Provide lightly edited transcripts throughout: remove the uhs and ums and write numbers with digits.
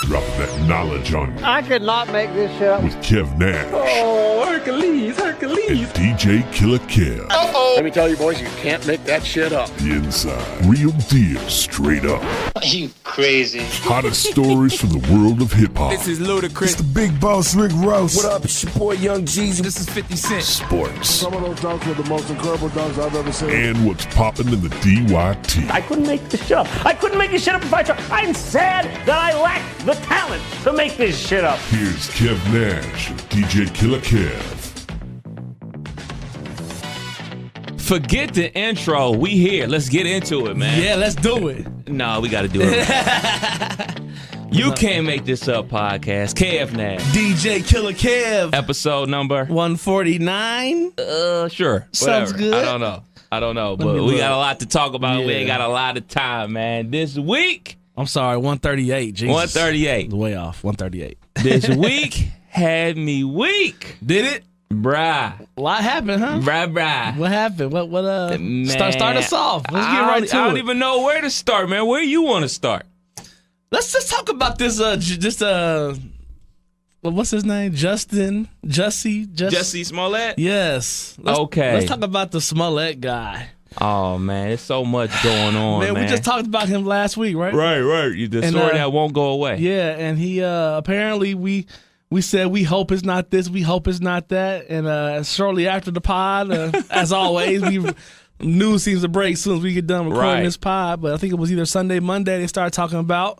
Dropping that knowledge on you I could not make this shit up. with Kev Nash Oh, Hercules. and DJ Killer Kev. Let me tell you, boys, you can't make that shit up. The Inside. Real deal, straight up. Are you crazy? Hottest stories from the world of hip-hop. This is Ludacris. The big boss, Rick Ross. What up? It's your boy Young Jeezy. This is 50 Cent. Sports. Some of those dunks were the most incredible dunks I've ever seen. And what's popping in the DYT. I couldn't make this shit up. I couldn't make this shit up if I tried. I'm sad that I lack the talent to make this shit up. Here's Kev Nash and DJ Killer Kev. Forget the intro. We here. Let's get into it, man. Yeah, let's do it. No, we got to do it. You Can't Make This Up podcast. Kev Nash. DJ Killer Kev. Episode number? 149. Sure. Sounds Whatever. good. I don't know. me But we look. got a lot to talk about. We Yeah. ain't got a lot of time, man. This week, I'm sorry, 138. Jesus. 138. Way off. 138. This week had me weak. Did it? Bruh. A lot happened, huh? Bruh. What happened? What Man, start us off. Let's get I right don't- to I don't it. even know where to start, man. Where you want to start? Let's just talk about this what's his name? Jussie Smollett? Yes. Okay. Let's talk about the Smollett guy. Oh, man. There's so much going on, man. We just talked about him last week, right? Right. The And, story that won't go away. Yeah, and he apparently we said we hope it's not this, we hope it's not that, and shortly after the pod, as always, news seems to break as soon as we get done recording Right. this pod. But I think it was either Sunday, Monday they started talking about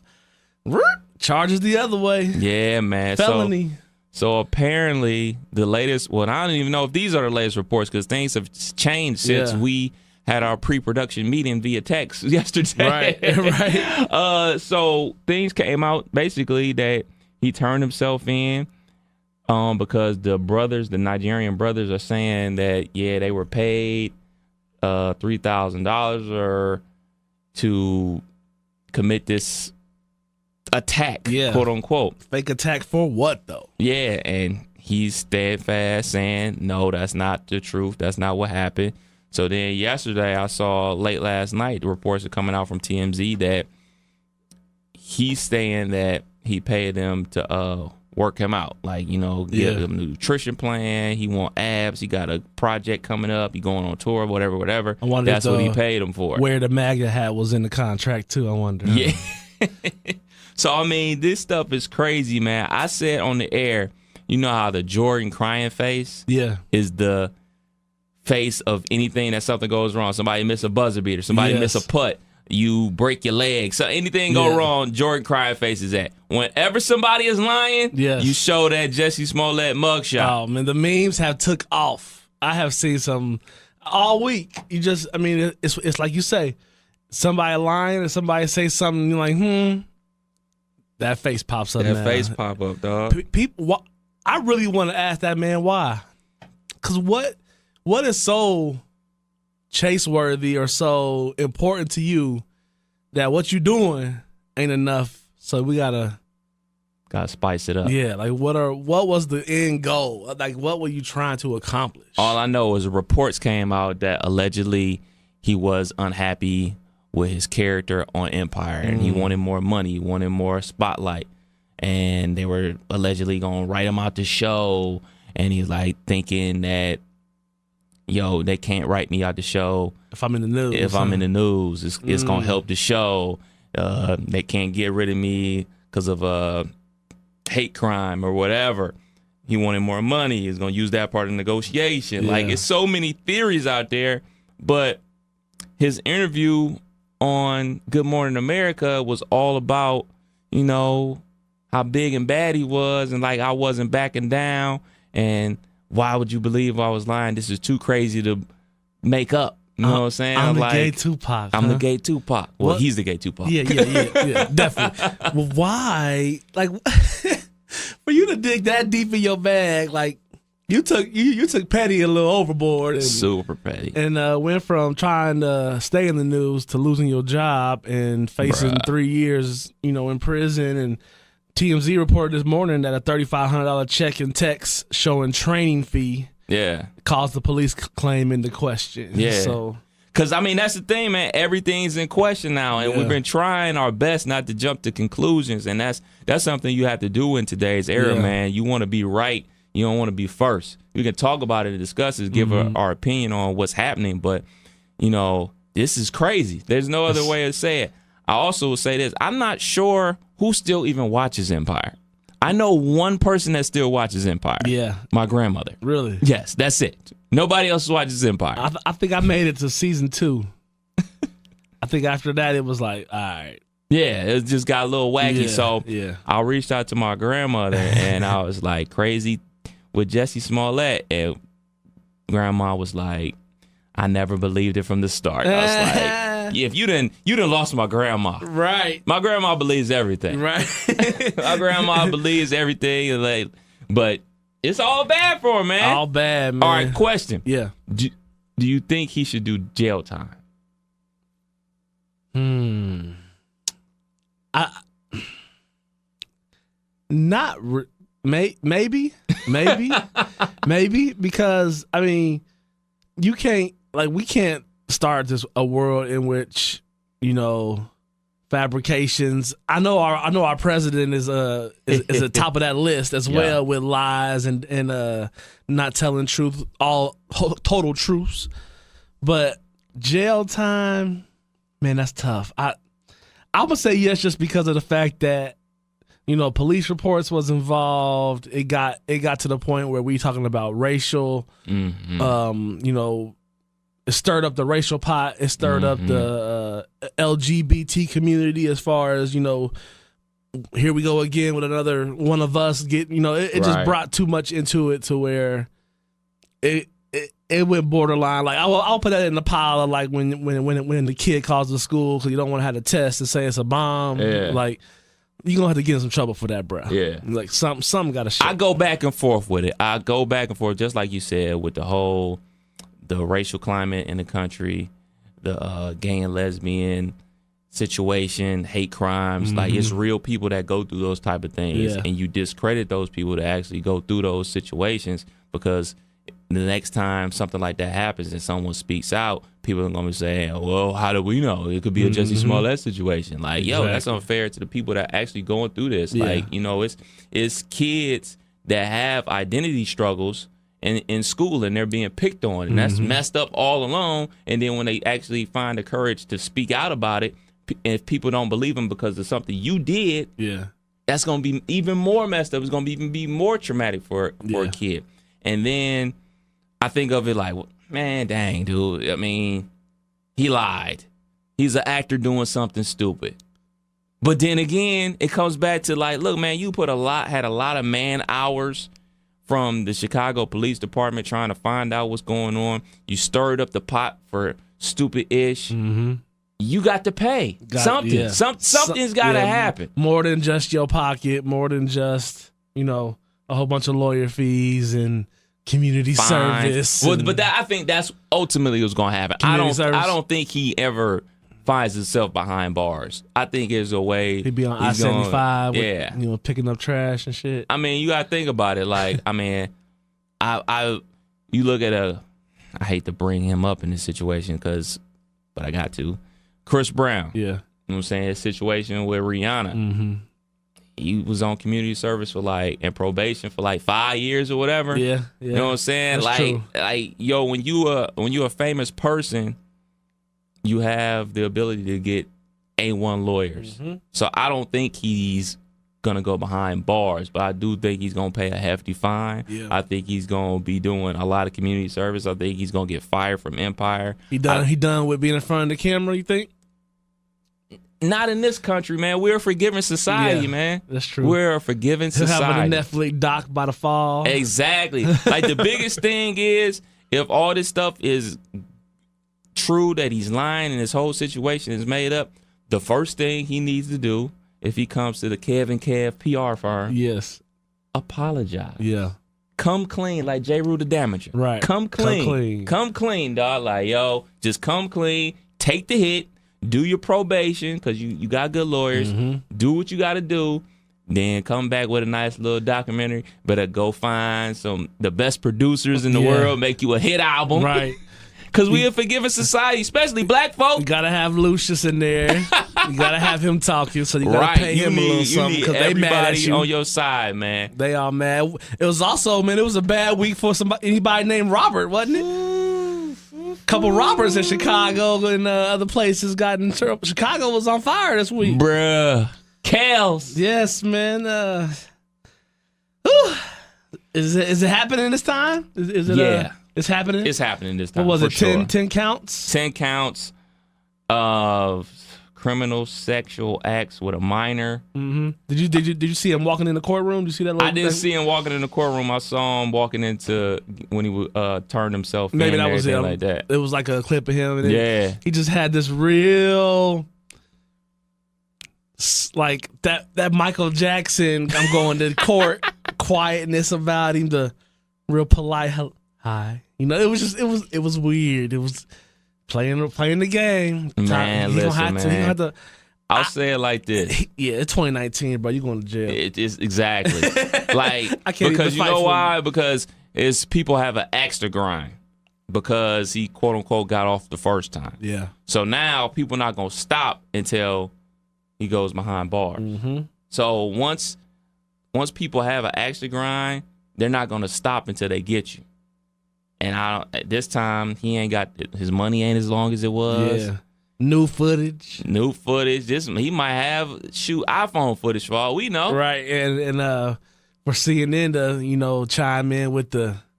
charges the other way, Yeah, man. felony. So apparently the latest, well, I don't even know if these are the latest reports because things have changed since Yeah. we had our pre-production meeting via text yesterday. Right. So things came out basically that he turned himself in because the Nigerian brothers are saying that, yeah, they were paid $3,000 or to commit this attack, Yeah. quote unquote. Fake attack for what though? Yeah, and he's steadfast saying, no, that's not the truth. That's not what happened. So then yesterday I saw late last night, the reports are coming out from TMZ that he's saying that he paid them to work him out. Like, give him a nutrition plan. He want abs. He got a project coming up. He going on tour, whatever. I wonder That's if what he paid him for. Where the MAGA hat was in the contract too, I wonder. Yeah. So, I mean, this stuff is crazy, man. I said on the air, you know how the Jordan crying face Yeah. is the face of anything that something goes wrong. Somebody miss a buzzer beater. Somebody Yes. miss a putt. You break your leg. So anything go Yeah. wrong, Jordan crying face is that. Whenever somebody is lying, Yes. you show that Jussie Smollett mugshot. Oh man, the memes have took off. I have seen some all week. It's like you say, somebody lying and somebody say something. You're like, that face pops up. That now. face pop up, dog. People, I really want to ask that man why. Because what is so chase-worthy or so important to you that what you doing ain't enough? So we gotta spice it up. Yeah, like what was the end goal? Like what were you trying to accomplish? All I know is reports came out that allegedly he was unhappy with his character on Empire and he wanted more money, he wanted more spotlight. And they were allegedly going to write him out the show. And he's like thinking that, they can't write me out the show. If I'm in the news. It's going to help the show. They can't get rid of me because of hate crime or whatever. He wanted more money. He's going to use that part of negotiation. Yeah. Like, it's so many theories out there. But his interview on Good Morning America was all about, how big and bad he was and like I wasn't backing down and why would you believe I was lying? This is too crazy to make up. You know what I'm saying? I'm the like, gay Tupac. I'm the gay Tupac. Well, What? he's the gay Tupac. Yeah, definitely. Well, why? Like, for you to dig that deep in your bag, like you took petty a little overboard, and, Super petty. and went from trying to stay in the news to losing your job and facing Bruh. 3 years, in prison. And TMZ reported this morning that a $3,500 check and text showing training fee Yeah. caused the police claim into question. Yeah. So Because, I mean, that's the thing, man. Everything's in question now, and we've been trying our best not to jump to conclusions, and that's something you have to do in today's era, man. You want to be right. You don't want to be first. We can talk about it and discuss it, give our opinion on what's happening, but, you know, this is crazy. There's no other way to say it. I also will say this. I'm not sure who still even watches Empire. I know one person that still watches Empire. Yeah. My grandmother. Really? Yes, that's it. Nobody else watches Empire. I think I made it to season 2. I think after that it was like, all right. Yeah, it just got a little wacky. Yeah, So yeah. I reached out to my grandmother and I was like, crazy with Jussie Smollett. And grandma was like, I never believed it from the start. I was like, yeah, if you done lost my grandma. Right. My grandma believes everything. Right. My grandma believes everything. And like, but it's all bad for him, man. All bad, man. All right, question. Yeah. Do you think he should do jail time? Maybe because I mean, we can't start a world in which, you know, fabrications. I know our president is at top of that list as well, with lies and not telling truth, all total truths. But jail time, man, that's tough. I would say yes, just because of the fact that, you know, police reports was involved. It got to the point where we talking about racial, you know, it stirred up the racial pot. It stirred up the LGBT community as far as, you know, here we go again with another one of us. It just brought too much into it to where it went borderline. Like I'll put that in the pile of like when the kid calls the school because you don't want to have to test and say it's a bomb. Yeah. Like you're gonna have to get in some trouble for that, bro. Yeah. Like something got to shake. I go back and forth with it. I go back and forth, just like you said, with the racial climate in the country, the gay and lesbian situation, hate crimes. Like it's real people that go through those type of things, and you discredit those people that actually go through those situations because the next time something like that happens and someone speaks out, people are going to be saying, well, how do we know? It could be a Jussie Smollett situation. Like, yo, that's unfair to the people that are actually going through this. Yeah. Like, you know, it's kids that have identity struggles in school and they're being picked on. And that's messed up all along. And then when they actually find the courage to speak out about it, if people don't believe them because of something you did, that's going to be even more messed up. It's going to even be more traumatic for a kid. And then I think of it like, man, dang, dude. I mean, he lied. He's an actor doing something stupid. But then again, it comes back to like, look, man, you had a lot of man hours from the Chicago Police Department trying to find out what's going on. You stirred up the pot for stupid-ish. You got to pay something. Something's got to happen. More than just your pocket. More than just, you know, a whole bunch of lawyer fees and community service. Well, but I think that's ultimately what's going to happen. I don't think he ever finds himself behind bars. I think there's a way he'd be on I-75, you know, picking up trash and shit. I mean, you got to think about it. Like, I mean, you look at I hate to bring him up in this situation but I got to. Chris Brown. Yeah. You know what I'm saying? His situation with Rihanna. He was on community service and probation for like 5 years or whatever. Yeah. You know what I'm saying? That's true. Yo, when you're a famous person, you have the ability to get A1 lawyers. So I don't think he's gonna go behind bars, but I do think he's gonna pay a hefty fine. Yeah. I think he's gonna be doing a lot of community service. I think he's gonna get fired from Empire. He done with being in front of the camera, you think? Not in this country, man. We're a forgiving society, man. That's true. We're a forgiving society. Having a Netflix doc by the fall. Exactly. Like the biggest thing is if all this stuff is true that he's lying and his whole situation is made up, the first thing he needs to do if he comes to the Kev and Kev PR firm, apologize. Yeah. Come clean like J. Rue the Damager. Right. Come clean, dog. Like, yo, just come clean. Take the hit. Do your probation because you got good lawyers. Do what you got to do. Then come back with a nice little documentary. Better go find the best producers in the world, make you a hit album. Right. Because we a forgiving society, especially black folk. You gotta have Lucius in there. You gotta have him talking, so you gotta Right. pay him a little something because they mad at everybody you. on your side, man. They all mad. It was also, man, it was a bad week for anybody named Robert, wasn't it? Couple Roberts in Chicago and other places got in trouble. Chicago was on fire this week. Bruh. Kels. Yes, man. Whew. Is it happening this time? Is it? Yeah. It's happening. It's happening this time. What was for it? sure. 10 counts. 10 counts of criminal sexual acts with a minor. Did you see him walking in the courtroom? Did you see that? I didn't see him walking in the courtroom. I saw him walking into when he turned himself Maybe in that and was everything him. like that. It was like a clip of him. And Yeah. he just had this real, like that Michael Jackson. I'm going to court. Quietness about him. The real polite hi. You know, it was weird. It was playing the game. Man, He listen, gonna have to. I'll say it like this. Yeah, it's 2019, bro. You going to jail? It is exactly like I can't because even you fight know for why? Because it's people have an axe to grind because he quote unquote got off the first time. Yeah. So now people not gonna stop until he goes behind bars. Mm-hmm. So once people have an axe to grind, they're not gonna stop until they get you. And at this time he ain't got his money ain't as long as it was. Yeah. New footage. New footage. He might have iPhone footage for all we know. Right, and for CNN to chime in with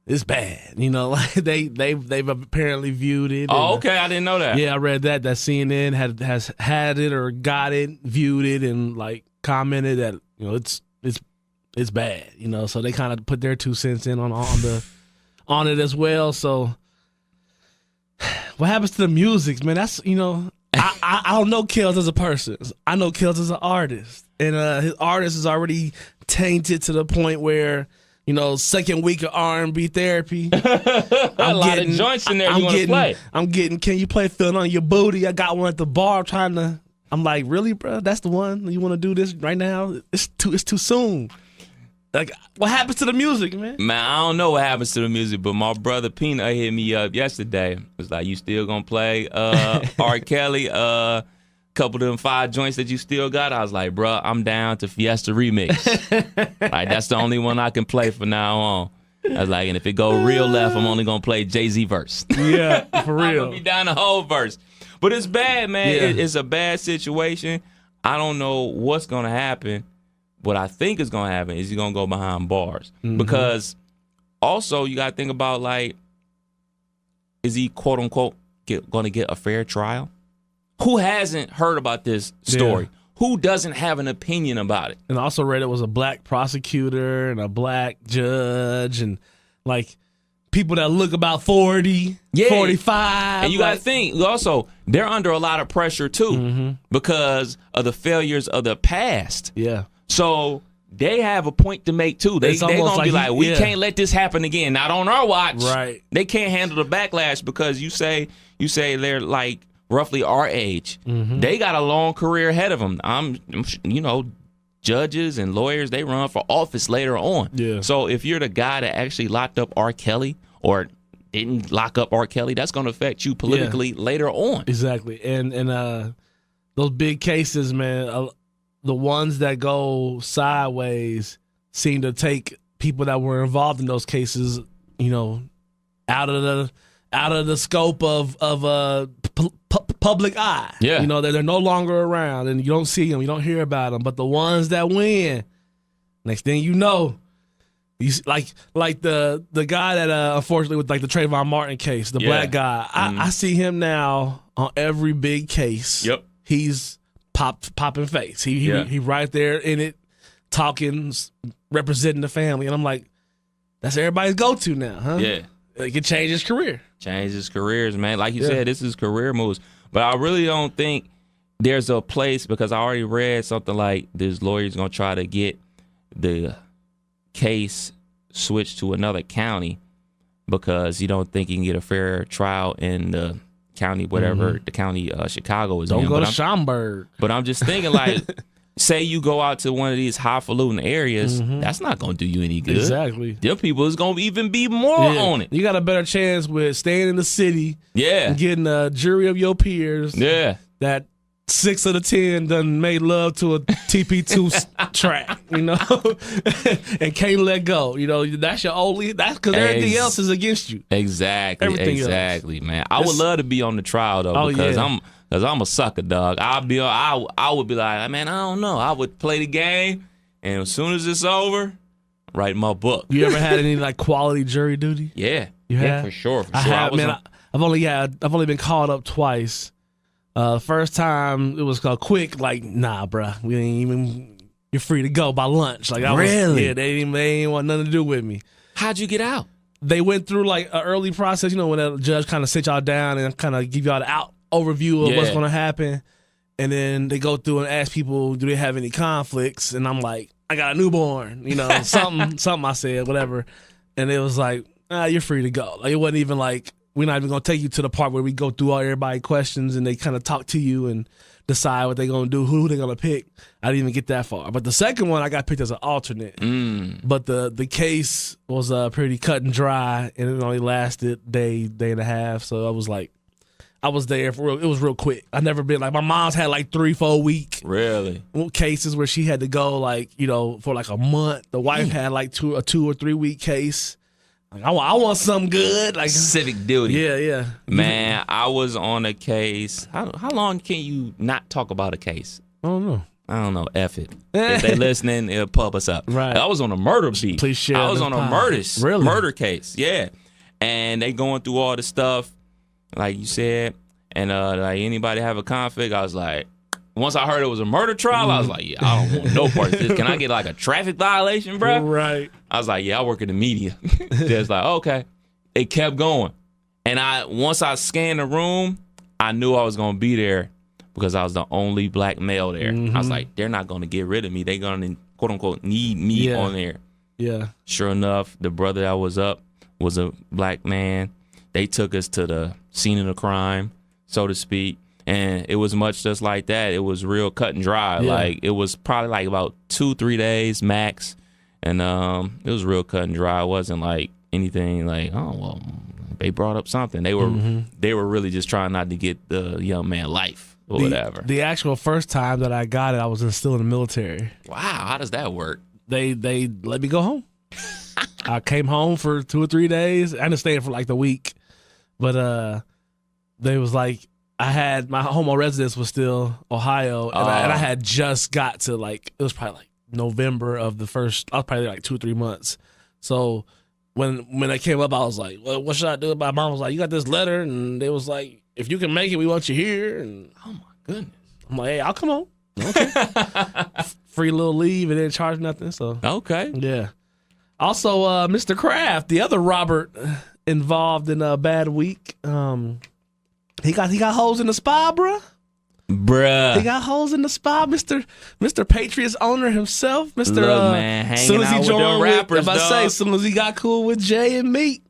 it's bad, like they've apparently viewed it. Oh, and, okay, I didn't know that. Yeah, I read that CNN has had it or got it, viewed it, and like commented that it's bad, So they kind of put their 2 cents in on it as well. So what happens to the music, man? That's I don't know Kels as a person. I know Kels as an artist, and his artist is already tainted to the point where second week of R&B therapy. A lot of joints in there you want to play. I'm getting. Can you play "Feeling on Your Booty"? I got one at the bar. I'm like, really, bro? That's the one you want to do this right now? It's too soon. Like, what happens to the music, man? Man, I don't know what happens to the music, but my brother Peanut hit me up yesterday. It was like, you still gonna play R. Kelly, couple of them 5 joints that you still got? I was like, bro, I'm down to Fiesta Remix. Like, that's the only one I can play from now on. I was like, and if it go real left, I'm only gonna play Jay-Z verse. Yeah, for real. I'm gonna be down the whole verse. But it's bad, man. Yeah. It's a bad situation. I don't know what's gonna happen. What I think is going to happen is he's going to go behind bars. Mm-hmm. Because also you got to think about, like, is he, quote unquote, going to get a fair trial? Who hasn't heard about this story? Yeah. Who doesn't have an opinion about it? And I also read it was a black prosecutor and a black judge and like people that look about 40, 45. And you got to think, also, they're under a lot of pressure, too, because of the failures of the past. Yeah. So they have a point to make, too. They're going to be like, we can't let this happen again. Not on our watch. Right. They can't handle the backlash because you say they're like roughly our age. They got a long career ahead of them. Judges and lawyers, they run for office later on. Yeah. So if you're the guy that actually locked up R. Kelly or didn't lock up R. Kelly, that's going to affect you politically later on. Exactly. And those big cases, man, the ones that go sideways seem to take people that were involved in those cases, out of the scope of public eye. Yeah. They're no longer around, and you don't see them, you don't hear about them. But the ones that win, next thing you know, you see, like the guy that unfortunately with like the Trayvon Martin case, the black guy. I see him now on every big case. Yep. He's popping face. He right there in it, talking, representing the family, and I'm like, that's everybody's go-to now, huh? Yeah. It could change his career. Change his careers, man. Like you said, this is career moves. But I really don't think there's a place, because I already read something like this lawyer's going to try to get the case switched to another county because he don't think he can get a fair trial in the county, whatever the county Chicago is Don't in. go to Schaumburg. But I'm just thinking, like, say you go out to one of these highfalutin areas, that's not gonna do you any good. Exactly. Them people is gonna even be more on it. You got a better chance with staying in the city Yeah. and getting a jury of your peers. Yeah. That 6 of the 10 done made love to a TP2 track, you know, and can't let go. You know, that's your only. That's because everything else is against you. Exactly. Everything exactly, man. I would love to be on the trial though, because I'm a sucker, dog. I would be like, man, I don't know. I would play the game, and as soon as it's over, write my book. You ever had any like quality jury duty? Yeah. You yeah, have? for sure. For I sure. have, man. I've only been called up twice. First time it was called quick. Like, nah, bruh, we ain't even. You're free to go by lunch. Like, Really? They ain't want nothing to do with me. How'd you get out? They went through like an early process. You know, when the judge kind of sit y'all down and kind of give y'all the overview of what's going to happen, and then they go through and ask people, do they have any conflicts? And I'm like, I got a newborn. You know, something I said, whatever. And it was like, you're free to go. Like, it wasn't even like, we're not even going to take you to the part where we go through all everybody's questions and they kind of talk to you and decide what they're going to do, who they're going to pick. I didn't even get that far. But the second one, I got picked as an alternate. But the case was pretty cut and dry, and it only lasted day and a half. So I was like, I was there for real. It was real quick. I never been like, my mom's had like 3-4 week Really? cases where she had to go like, you know, for like a month. The wife had like a 2 or 3 week case. Like, I want something good, like Civic duty. Yeah. Man, I was on a case. How long can you not talk about a case? I don't know. I don't know. F it. If they listening, it'll pub us up. Right. I was on a murder beat. Please share I was the on a pod. Really? murder case. Yeah. And they going through all the stuff, like you said, and like anybody have a conflict, I was like, once I heard it was a murder trial, I was like, yeah, I don't want no part of this. Can I get like a traffic violation, bro? Right. I was like, yeah, I work in the media. They was like, okay. It kept going. And once I scanned the room, I knew I was going to be there because I was the only black male there. I was like, they're not going to get rid of me. They're going to, quote unquote, need me on there. Yeah. Sure enough, the brother that was up was a black man. They took us to the scene of the crime, so to speak. And it was much just like that. It was real cut and dry. Yeah. Like, it was probably like about 2-3 days max. And it was real cut and dry. It wasn't like anything like, oh, well, they brought up something. They were really just trying not to get the young man life or whatever. The actual first time that I got it, I was still in the military. Wow, how does that work? They let me go home. I came home for 2 or 3 days. I ended up staying for like the week. But they was like, I had my home residence was still Ohio, and I had just got to like, it was probably like November of the first, I was probably like 2 or 3 months. So when they came up, I was like, well, what should I do? My mom was like, you got this letter, and they was like, if you can make it, we want you here. And Oh, my goodness. I'm like, hey, I'll come on. Okay. Free little leave and didn't charge nothing. So Okay. yeah. Also, Mr. Kraft, the other Robert involved in a bad week. He got holes in the spa, bruh. He got holes in the spa, Mr. Patriots owner himself, Mr. Look, man, hanging soon as he out with joined them rappers, dog. soon as he got cool with Jay and Meat.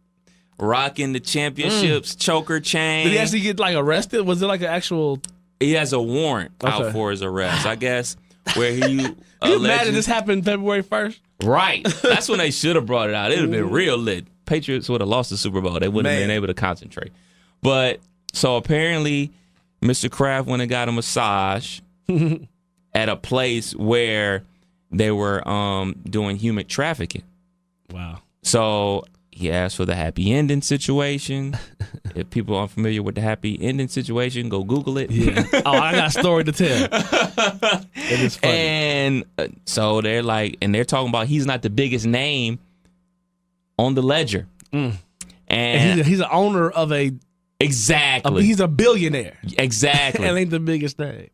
Rocking the championships, choker chain. Did he actually get like arrested? Was it like an actual? He has a warrant out Okay. for his arrest, I guess, where he Can you imagine this happened February 1st? Right. That's when they should have brought it out. It would have been real lit. Patriots would have lost the Super Bowl. They wouldn't have been able to concentrate. But so apparently, Mr. Kraft went and got a massage at a place where they were doing human trafficking. Wow. So he asked for the happy ending situation. If people aren't familiar with the happy ending situation, go Google it. Yeah. Oh, I got a story to tell. It is funny. And so they're like, and they're talking about he's not the biggest name on the ledger. And And he's an owner of exactly. he's a billionaire. Exactly. And ain't the biggest thing.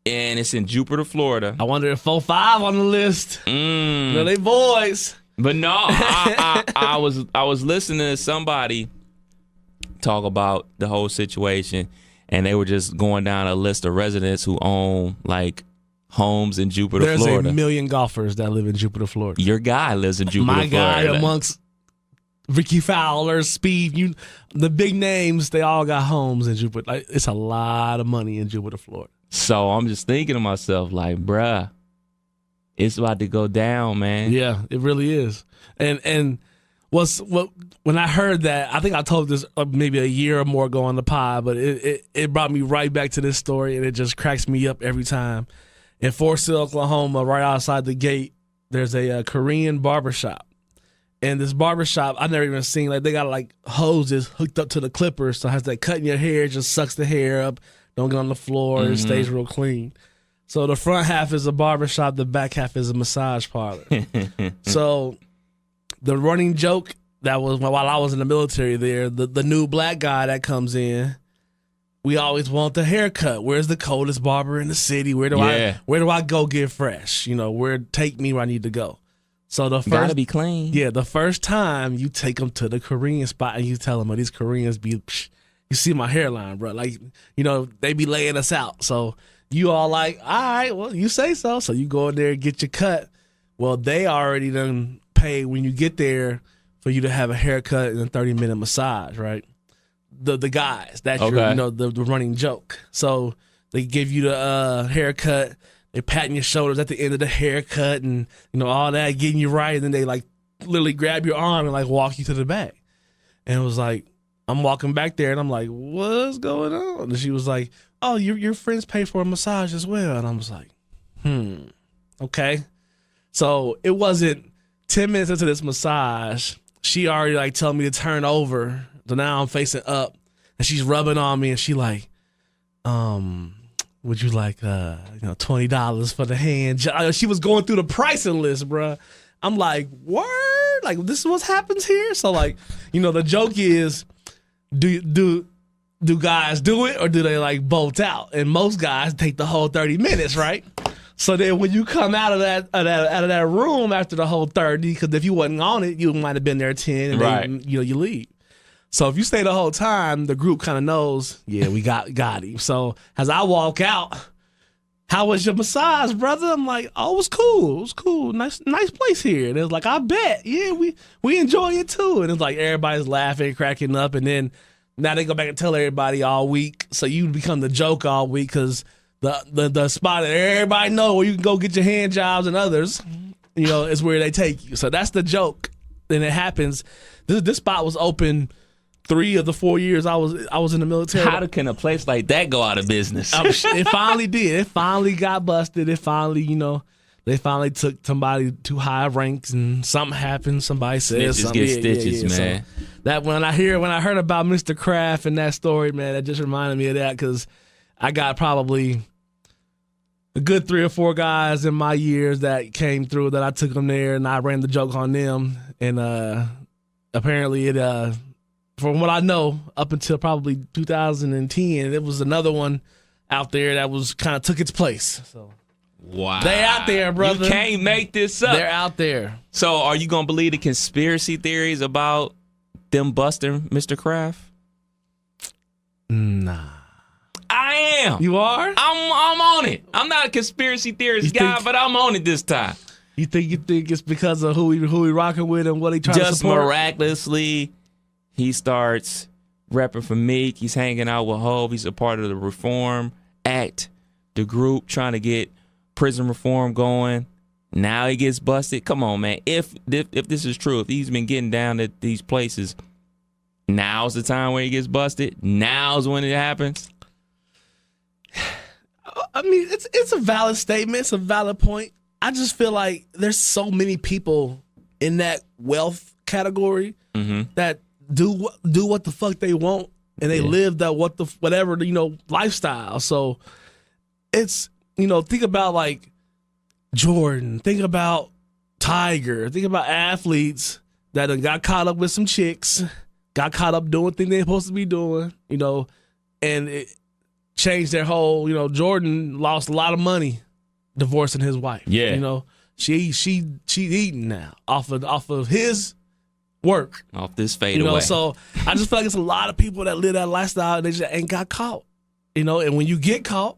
And it's in Jupiter, Florida. I wonder if 4-5 on the list. No, they boys. But no, I was listening to somebody talk about the whole situation, and they were just going down a list of residents who own like homes in Jupiter, There's Florida. a million golfers that live in Jupiter, Florida. Your guy lives in Jupiter, My guy Florida. amongst Ricky Fowler, Speed, the big names, they all got homes in Jupiter. Like, it's a lot of money in Jupiter, Florida. So I'm just thinking to myself, like, bruh, it's about to go down, man. Yeah, it really is. And when I heard that, I think I told this maybe a year or more ago on the pod, but it brought me right back to this story, and it just cracks me up every time. In Fort Sill, Oklahoma, right outside the gate, there's a Korean barbershop. And this barbershop, I've never even seen, like, they got, like, hoses hooked up to the clippers, so as they cutting your hair, it just sucks the hair up, don't get on the floor, it stays real clean. So the front half is a barbershop, the back half is a massage parlor. So the running joke that was while I was in the military there, the new black guy that comes in, we always want the haircut. Where's the coldest barber in the city? Where do I go get fresh? You know, take me where I need to go. So the first, gotta be clean. Yeah, the first time you take them to the Korean spot and you tell them, these Koreans be, you see my hairline, bro. Like, you know, they be laying us out. So you all like, all right, well, you say so. So you go in there and get your cut. Well, they already done pay when you get there for you to have a haircut and a 30-minute massage, right? The guys, that's your, you know, the running joke. So they give you the haircut. They patting your shoulders at the end of the haircut and, you know, all that, getting you right. And then they, like, literally grab your arm and, like, walk you to the back. And it was like, I'm walking back there, and I'm like, what's going on? And she was like, oh, your friends pay for a massage as well. And I was like, okay. So it wasn't 10 minutes into this massage, she already, like, told me to turn over. So now I'm facing up, and she's rubbing on me, and she like, would you like, $20 for the hand? She was going through the pricing list, bruh. I'm like, word? Like, this is what happens here? So, like, you know, the joke is, do guys do it, or do they, like, bolt out? And most guys take the whole 30 minutes, right? So then when you come out of that room after the whole 30, because if you wasn't on it, you might have been there 10, and right. then, you leave. So if you stay the whole time, the group kind of knows, yeah, we got him. So as I walk out, how was your massage, brother? I'm like, oh, it was cool. It was cool. Nice place here. And it was like, I bet. Yeah, we enjoy it too. And it's like everybody's laughing, cracking up. And then now they go back and tell everybody all week. So you become the joke all week because the spot that everybody know where you can go get your hand jobs and others, you know, is where they take you. So that's the joke. And it happens. This spot was open 3 of the 4 years I was in the military. How can a place like that go out of business? It finally did. It finally got busted. It finally, they finally took somebody too high ranks and something happened. Somebody said Snitches something. get stitches, man. So that when I heard about Mr. Kraft and that story, man, that just reminded me of that because I got probably a good 3 or 4 guys in my years that came through that I took them there and I ran the joke on them. And apparently it from what I know, up until probably 2010, it was another one out there that was kind of took its place. So wow, they out there, brother. You can't make this up. They're out there. So are you gonna believe the conspiracy theories about them busting Mr. Kraft? Nah, I am. You are? I'm on it. I'm not a conspiracy theorist guy, but I'm on it this time. You think it's because of who we rocking with and what he trying to Just support? miraculously, he starts repping for Meek. He's hanging out with Hov. He's a part of the Reform Act, the group trying to get prison reform going. Now he gets busted. Come on, man. If this is true, if he's been getting down at these places, now's the time where he gets busted. Now's when it happens. I mean, it's a valid statement. It's a valid point. I just feel like there's so many people in that wealth category that do what the fuck they want, and they live that whatever lifestyle. So it's think about like Jordan, think about Tiger, think about athletes that got caught up with some chicks, got caught up doing things they're supposed to be doing, and it changed their whole. Jordan lost a lot of money divorcing his wife. Yeah, she's eating now off of his work, off this fade away. So I just feel like it's a lot of people that live that lifestyle and they just ain't got caught, and when you get caught,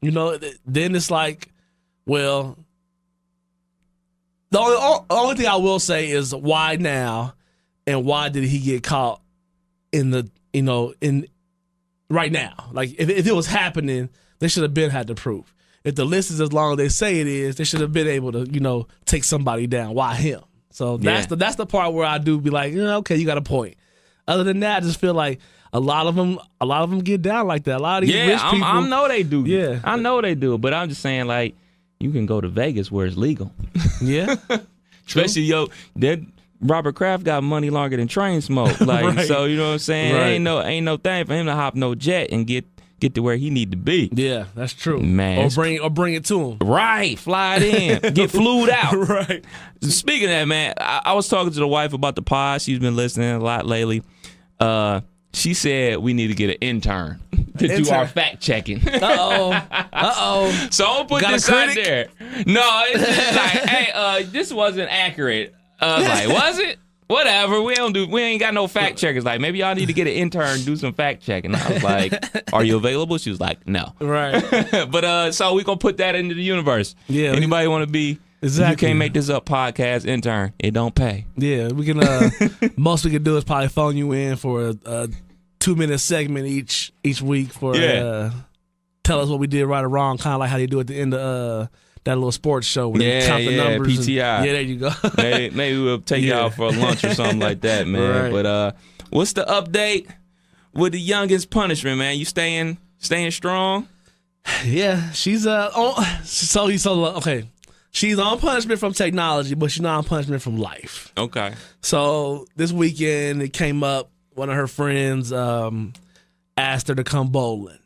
then it's like, well, the only thing I will say is why now, and why did he get caught in right now? Like if it was happening, they should have been had the proof. If the list is as long as they say it is, they should have been able to, take somebody down. Why him? So that's the part where I do be like, okay, you got a point. Other than that, I just feel like a lot of them get down like that. A lot of these rich people. I know they do. Yeah. I know they do. But I'm just saying, like, you can go to Vegas where it's legal. Yeah. Especially, that Robert Kraft got money longer than Train Smoke. Like, Right. so you know what I'm saying? Right. Ain't no thing for him to hop no jet and get to where he need to be. Yeah, that's true. Man. Or bring it to him. Right, fly it in, get flued out. Right. Speaking of that, man, I was talking to the wife about the pod. She's been listening a lot lately. She said we need to get an intern to do our fact checking. Uh-oh. So I'm gonna put this out there. No, it's just like, hey, this wasn't accurate. Like, was it? Whatever. We ain't got no fact checkers. Like, maybe y'all need to get an intern and do some fact checking. I was like, are you available? She was like, no. Right. But so we gonna put that into the universe. Yeah. Anybody want to be? Exactly. You can't make this up podcast intern. It don't pay. Yeah, we can. Most we can do is probably phone you in for a 2-minute segment each week for tell us what we did right or wrong, kind of like how they do at the end of that little sports show where they count the numbers. PTI. There you go. maybe we'll take you out for a lunch or something like that, man. Right. But what's the update with the youngest punishment, man? You staying strong? Yeah, she's okay. She's on punishment from technology, but she's not on punishment from life. Okay. So this weekend it came up. One of her friends asked her to come bowling,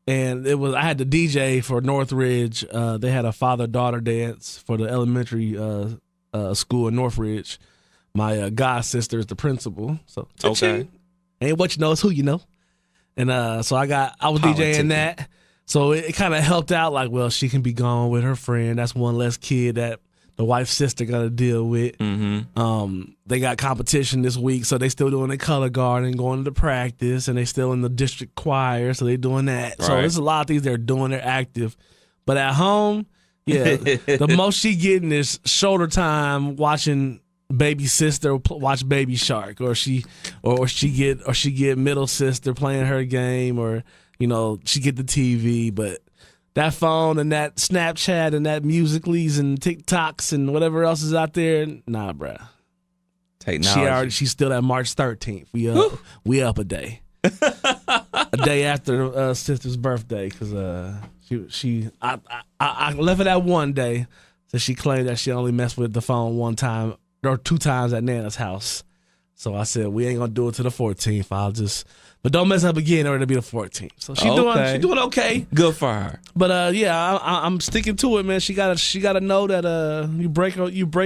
and I had the DJ for Northridge. They had a father-daughter dance for the elementary school in Northridge. My god sister is the principal, so Okay. ain't what you know, it's who you know. And so I was DJing that. So it kind of helped out, like, well, she can be gone with her friend. That's one less kid that the wife's sister got to deal with. Mm-hmm. They got competition this week, so they still doing the color garden, going to practice, and they still in the district choir, so they doing that. Right. So there's a lot of things they're doing. They're active. But at home, yeah, the most she getting is shoulder time watching baby sister watch Baby Shark, or she get middle sister playing her game, or she get the TV, but that phone and that Snapchat and that Musical.lys and TikToks and whatever else is out there, nah, bruh. Technology. She's still at March 13th. We up a day, a day after sister's birthday, because I left it at one day, so she claimed that she only messed with the phone one time or 2 times at Nana's house. So I said, we ain't gonna do it to the 14th. But don't mess up again, or it'll be the 14th. So she's doing okay. Good for her. But I'm sticking to it, man. She gotta know that you break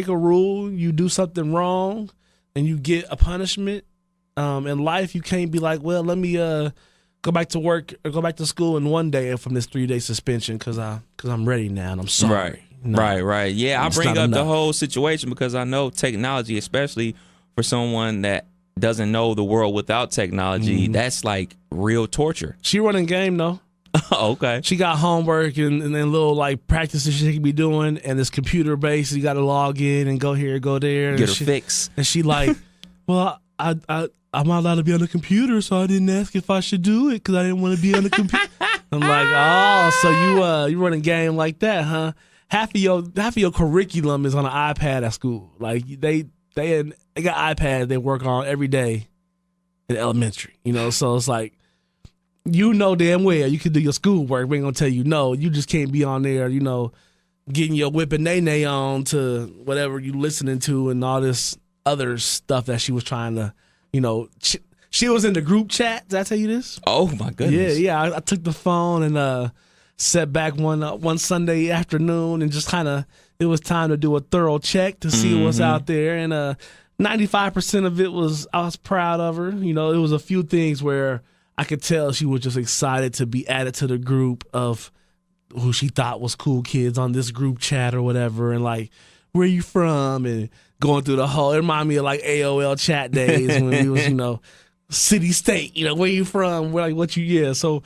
a rule, you do something wrong, and you get a punishment. In life, you can't be like, well, let me go back to work or go back to school in one day from this 3-day suspension because I'm ready now and I'm sorry. Right. No. Right. Yeah, I It's bring not up the enough. whole situation because I know technology, especially for someone that doesn't know the world without technology, that's like real torture. She running game though. Okay. She got homework and then little like practices she can be doing, and it's computer based. You got to log in and go here, go there, Get and her fix. And she like, well, I'm not allowed to be on the computer, so I didn't ask if I should do it because I didn't want to be on the computer. I'm like, oh, so you running game like that, huh? Half of your curriculum is on an iPad at school. Like they got iPads they work on every day in elementary, So it's like, damn well you can do your schoolwork. We ain't gonna tell you no. You just can't be on there, getting your whipping nay on to whatever you listening to and all this other stuff that she was trying to, she was in the group chat. Did I tell you this? Oh my goodness. Yeah. I took the phone and sat back one Sunday afternoon and just it was time to do a thorough check to see what's out there. And 95% of it I was proud of her. It was a few things where I could tell she was just excited to be added to the group of who she thought was cool kids on this group chat or whatever. And like, where you from? And going through the whole, it reminded me of like AOL chat days when we was, city, state, where you from? Where, like, what you, yeah. So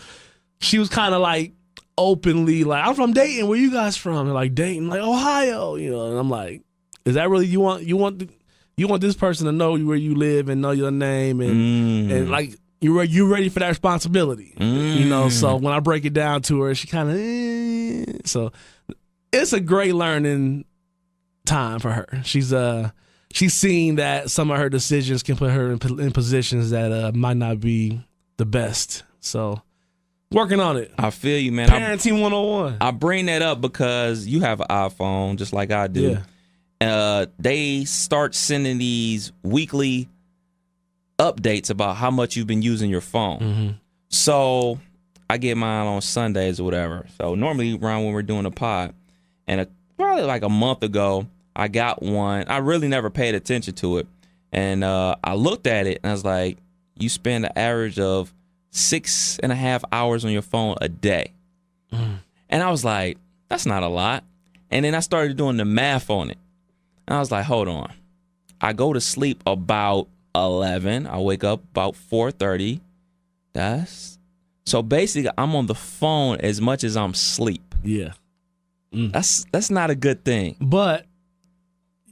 she was kind of like openly like, I'm from Dayton. Where you guys from? And like, Dayton, like Ohio, and I'm like, is that really, you want this person to know where you live and know your name and like, you ready for that responsibility. You know, so when I break it down to her, she kind of so it's a great learning time for her. She's seen that some of her decisions can put her in positions that might not be the best. So working on it. I feel you, man. Parenting 101. I bring that up because you have an iPhone just like I do. Yeah. They start sending these weekly updates about how much you've been using your phone. Mm-hmm. So I get mine on Sundays or whatever. So normally around when we're doing a pod, and probably like a month ago, I got one. I really never paid attention to it. And I looked at it and I was like, you spend an average of 6.5 hours on your phone a day. And I was like, that's not a lot. And then I started doing the math on it. And I was like, hold on. I go to sleep about 11. I wake up about 4:30. So basically I'm on the phone as much as I'm asleep. Yeah. That's not a good thing. But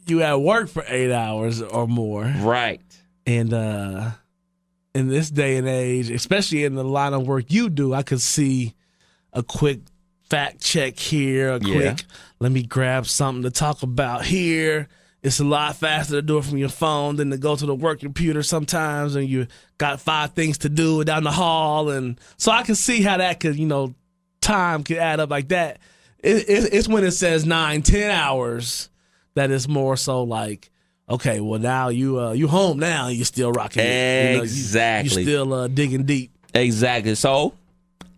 you at work for 8 hours or more. Right. And in this day and age, especially in the line of work you do, I could see a quick fact check here, quick, let me grab something to talk about here. It's a lot faster to do it from your phone than to go to the work computer sometimes, and you got 5 things to do down the hall. And so I can see how that could, time could add up like that. It's when it says 9-10 hours that it's more so like, okay, well now you home now, you still rocking it. Exactly. You still digging deep. Exactly. So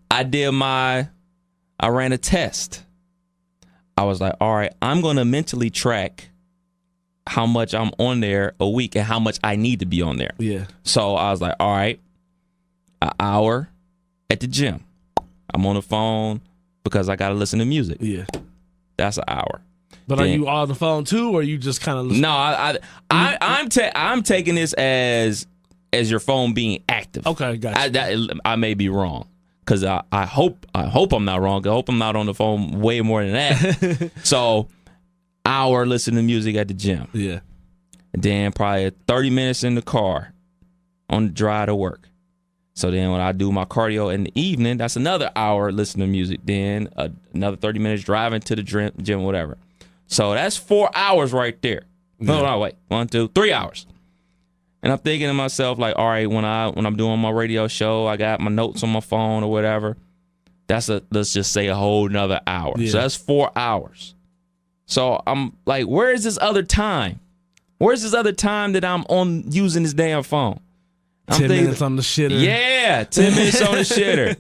I ran a test. I was like, all right, I'm going to mentally track how much I'm on there a week and how much I need to be on there. Yeah. So I was like, all right, an hour at the gym. I'm on the phone because I got to listen to music. Yeah. That's an hour. But are you on the phone too, or are you just kind of listening? No, I'm taking this as your phone being active. Okay, gotcha. I may be wrong because I hope I'm not wrong. I hope I'm not on the phone way more than that. So, hour listening to music at the gym. Yeah. And then probably 30 minutes in the car on the drive to work. So then when I do my cardio in the evening, that's another hour listening to music. Then another 30 minutes driving to the gym, whatever. So that's 4 hours right there. Yeah. No, wait. 1, 2, 3 hours. And I'm thinking to myself, like, all right, when I'm doing my radio show, I got my notes on my phone or whatever. Let's just say a whole nother hour. Yeah. So that's 4 hours. So I'm like, where is this other time? Where's this other time that I'm on using this damn phone? 10 minutes on the shitter. Yeah, 10 minutes on the shitter.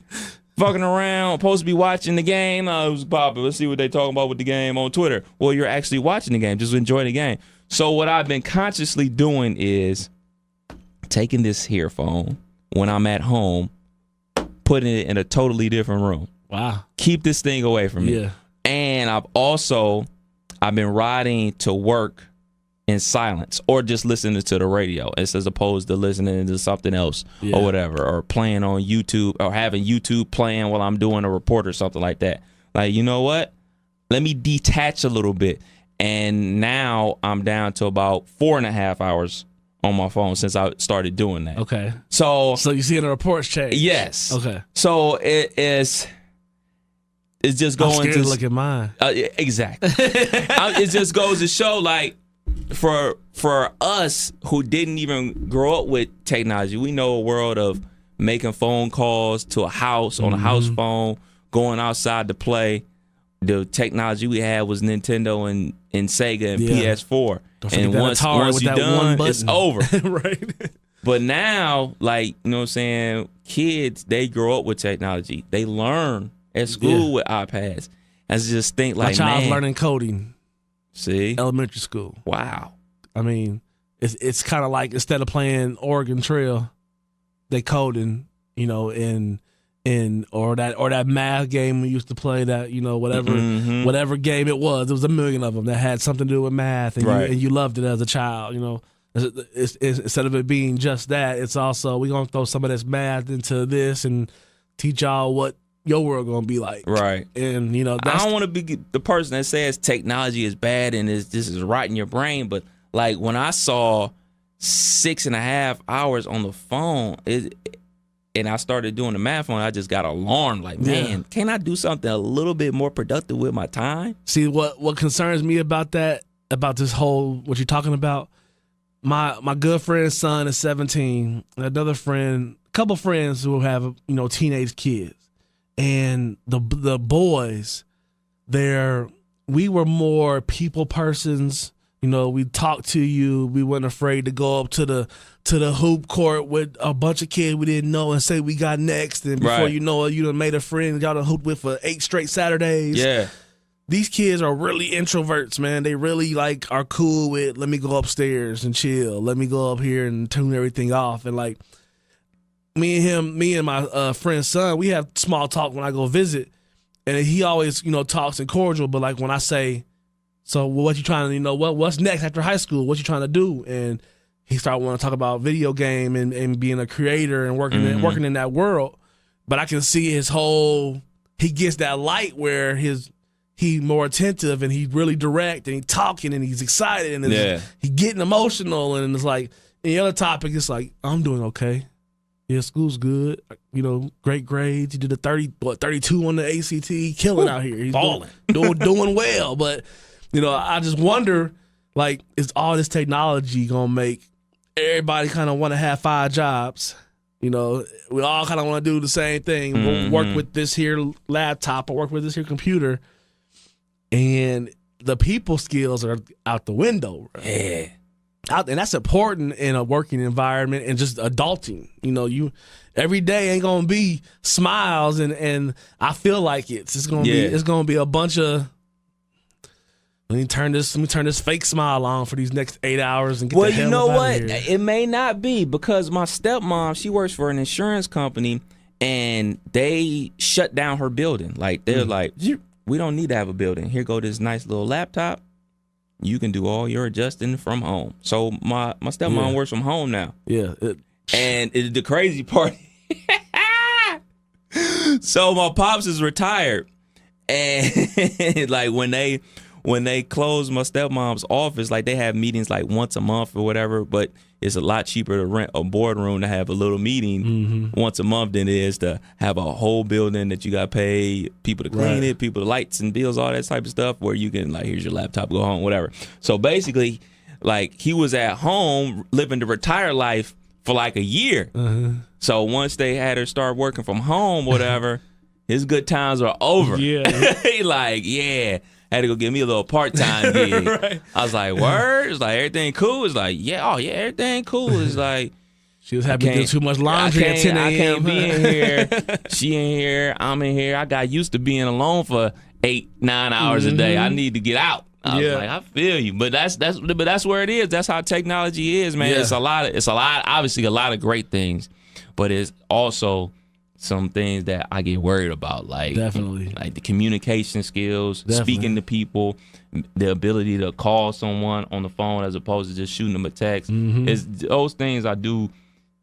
Fucking around, supposed to be watching the game. It was popping. Let's see what they talking about with the game on Twitter. Well, you're actually watching the game. Just enjoy the game. So what I've been consciously doing is taking this earphone when I'm at home, putting it in a totally different room. Wow. Keep this thing away from me. Yeah. And I've been riding to work in silence or just listening to the radio as opposed to listening to something else or whatever, or playing on YouTube or having YouTube playing while I'm doing a report or something like that. Like, you know what? Let me detach a little bit. And now I'm down to about 4.5 hours on my phone since I started doing that. Okay. So you see the reports change? Yes. Okay. So it's just going I'm scared to look at mine. Exactly. It just goes to show, like, for us who didn't even grow up with technology, we know a world of making phone calls to a house on a house phone, going outside to play. The technology we had was Nintendo and Sega and PS4. And once you're done, it's over. Right. But now, like, you know what I'm saying, kids, they grow up with technology. They learn at school with iPads. I just think, like, my child's learning coding. See? Elementary school. Wow. I mean, it's kind of like instead of playing Oregon Trail, they coding, in or that math game we used to play, that, whatever game it was. There was a million of them that had something to do with math, and you loved it as a child, It's instead of it being just that, it's also, we're going to throw some of this math into this and teach y'all what your world gonna be like. Right. And I don't want to be the person that says technology is bad and this is rotting your brain, but like when I saw 6.5 hours on the phone, and I started doing the math on it, I just got alarmed. Like, man, can I do something a little bit more productive with my time? See, what concerns me about that, about this whole, what you're talking about, my good friend's son is 17, another friend, a couple friends who have, teenage kids. And the boys, we were more people persons. We talked to you. We weren't afraid to go up to the hoop court with a bunch of kids we didn't know and say we got next. And before you know it, you done made a friend y'all done hooped with for 8 straight Saturdays. Yeah. These kids are really introverts, man. They really are cool with, let me go upstairs and chill. Let me go up here and tune everything off. And like me and my friend's son, we have small talk when I go visit. And he always, talks and cordial. But like when I say, so what you trying to, what's next after high school? What you trying to do? And he started wanting to talk about video game and being a creator and working in that world. But I can see he gets that light where he more attentive and he's really direct and he's talking and he's excited and he getting emotional. And it's like, any other topic, it's like, I'm doing okay. Yeah, school's good. Great grades. He did a 32 on the ACT. Killing out here. He's balling. Doing well. But, I just wonder, like, is all this technology going to make everybody kind of want to have 5 jobs? We all kind of want to do the same thing. Mm-hmm. Work with this here laptop or work with this here computer. And the people skills are out the window. Bro. Yeah. And that's important in a working environment and just adulting. You every day ain't gonna be smiles and I feel like it's gonna be a bunch of let me turn this fake smile on for these next 8 hours and get the hell up out of here. It may not be because my stepmom, she works for an insurance company and they shut down her building. Like they're like, we don't need to have a building. Here go this nice little laptop. You can do all your adjusting from home. So my stepmom works from home now. Yeah. And the crazy part, so my pops is retired. And like when they close my stepmom's office, like they have meetings like once a month or whatever, but it's a lot cheaper to rent a boardroom to have a little meeting once a month than it is to have a whole building that you got to pay people to clean it, people to lights and bills, all that type of stuff, where you can, like, here's your laptop, go home, whatever. So basically, like, he was at home living the retired life for like a year. So once they had her start working from home, whatever, his good times are over. Yeah. He like, had to go get me a little part-time gig. Right. I was like, word? It's like, everything cool? It's like, everything cool. It's like, she was having to do too much laundry at 10 a.m. I can't be in here. She in here. I'm in here. I got used to being alone for 8-9 hours a day. I need to get out. I was like, I feel you. But that's where it is. That's how technology is, man. Yeah. It's a lot, obviously a lot of great things, but it's also some things that I get worried about, like definitely, like the communication skills, speaking to people, the ability to call someone on the phone as opposed to just shooting them a text. It's those things I do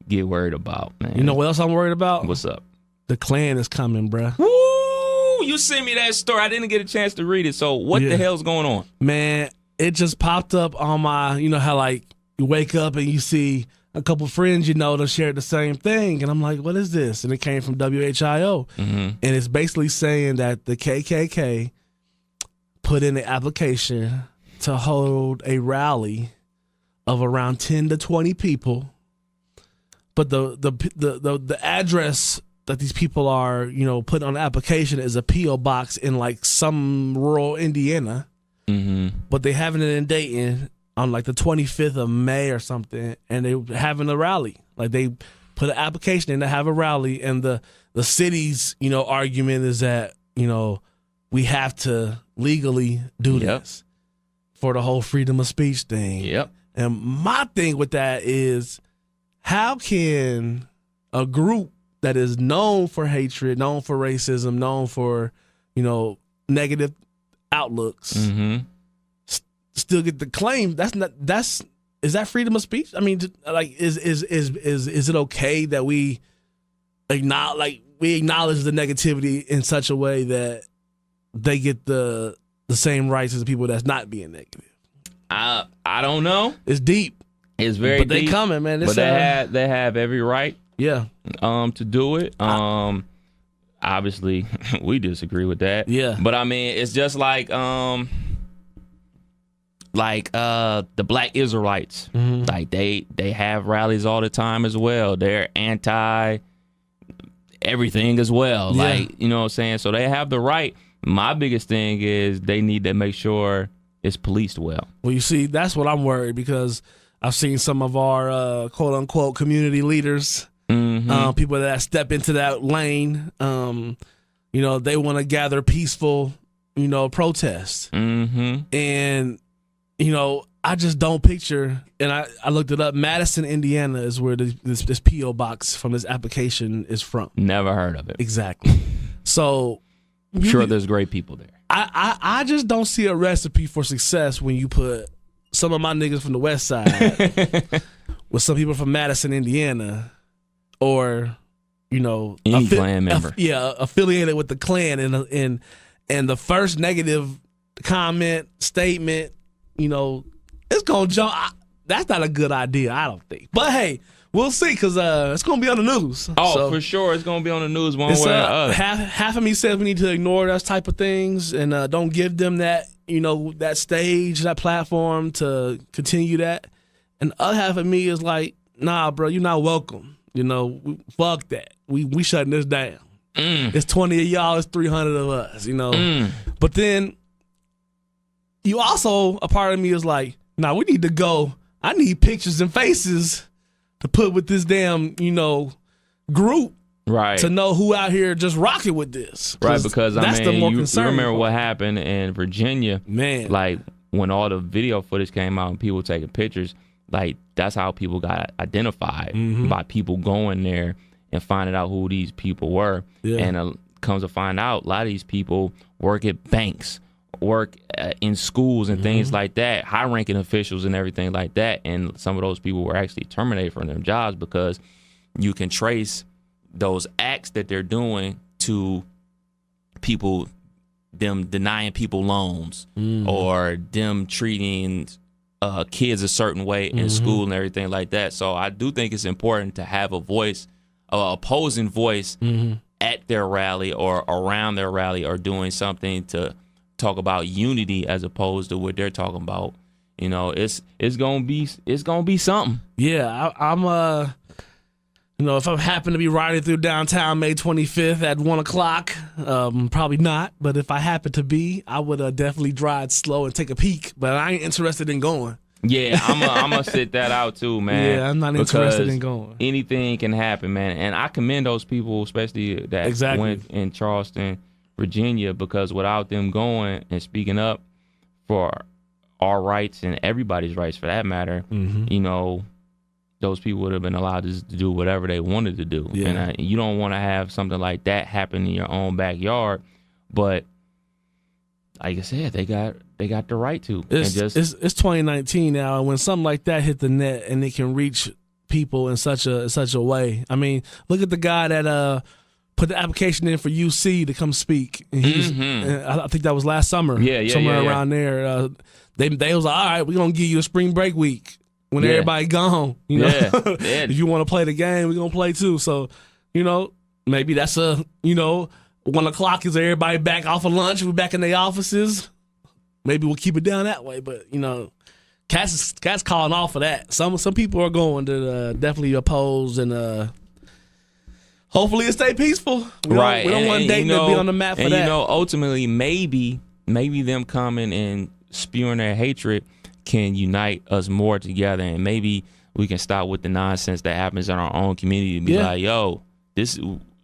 get worried about, man. You know what else I'm worried about? What's up? The Klan is coming, bruh. Woo! You sent me that story. I didn't get a chance to read it. So what the hell's going on? Man, it just popped up on my, how like you wake up and you see a couple friends that shared the same thing. And I'm like, what is this? And it came from WHIO. And it's basically saying that the KKK put in an application to hold a rally of around 10 to 20 people. But the address that these people are, putting on the application is a P.O. box in like some rural Indiana. But they having it in Dayton on like the 25th of May or something, and they having a rally. Like they put an application in to have a rally, and the city's, argument is that, we have to legally do this for the whole freedom of speech thing. And my thing with that is, how can a group that is known for hatred, known for racism, known for, negative outlooks, still get the claim? Is that freedom of speech? I mean, like, is it okay that we acknowledge the negativity in such a way that they get the same rights as the people that's not being negative? I don't know. It's deep. It's very deep. But deep. they coming, man. But they have every right Yeah. To do it. Obviously, we disagree with that. Yeah. But I mean, it's just like the Black Israelites. Mm-hmm. Like they have rallies all the time as well. They're anti everything as well. Yeah. Like, you know what I'm saying? So they have the right. My biggest thing is they need to make sure it's policed well. Well, you see, that's what I'm worried because I've seen some of our quote unquote community leaders, people that step into that lane. You know, they want to gather peaceful, you know, protests. And, you know, I just don't picture, and I looked it up, Madison, Indiana is where this P.O. box from this application is from. Never heard of it. Exactly. So I'm sure there's great people there. I just don't see a recipe for success when you put some of my niggas from the West Side with some people from Madison, Indiana, or, you know, any Klan member. Affiliated with the Klan, and the first negative comment, statement, you know, it's gonna jump. That's not a good idea, I don't think. But hey, we'll see, because it's gonna be on the news. Oh, for sure, it's gonna be on the news one way or the other. Half of me says we need to ignore those type of things and don't give them that, you know, that stage, that platform to continue that. And the other half of me is like, nah, bro, you're not welcome. You know, fuck that. We shutting this down. It's 20 of y'all, it's 300 of us, you know. But then you also, a part of me is like, nah, we need to go. I need pictures and faces to put with this damn, you know, group. Right. To know who out here just rocking with this. Right, because that's I mean, the more you concerning remember part. what happened in Virginia. Man. Like, when all the video footage came out and people taking pictures, like, that's how people got identified, by people going there and finding out who these people were. Yeah. And comes to find out, a lot of these people work at banks, work in schools and things like that, high-ranking officials and everything like that. And some of those people were actually terminated from their jobs because you can trace those acts that they're doing to people, them denying people loans or them treating kids a certain way in school and everything like that. So I do think it's important to have a voice, opposing voice at their rally or around their rally, or doing something to talk about unity as opposed to what they're talking about. You know, it's gonna be something. Yeah, I'm you know, if I happen to be riding through downtown May 25th at 1:00, probably not. But if I happen to be, I would definitely drive slow and take a peek. But I ain't interested in going. Yeah, I'm gonna sit that out too, man. Yeah, I'm not interested in going. Anything can happen, man. And I commend those people, especially that went in Charleston, Virginia, because without them going and speaking up for our rights and everybody's rights for that matter, you know, those people would have been allowed to do whatever they wanted to do. Yeah. And you don't want to have something like that happen in your own backyard. But like I said, they got the right to. It's 2019 now, and when something like that hit the net and it can reach people in such a way. I mean, look at the guy that put the application in for UC to come speak. And he was, I think that was last summer. Somewhere around there. They was like, all right, we're gonna give you a spring break week when everybody gone. You know, if you want to play the game, we're gonna play too. So, you know, maybe that's 1:00 is everybody back off of lunch. We're back in their offices. Maybe we'll keep it down that way. But, you know, Cat's calling off for that. Some people are going to definitely oppose, and hopefully it stay peaceful. We don't want Dayton to be on the map for that. You know, ultimately, maybe them coming and spewing their hatred can unite us more together, and maybe we can stop with the nonsense that happens in our own community and be like, yo, this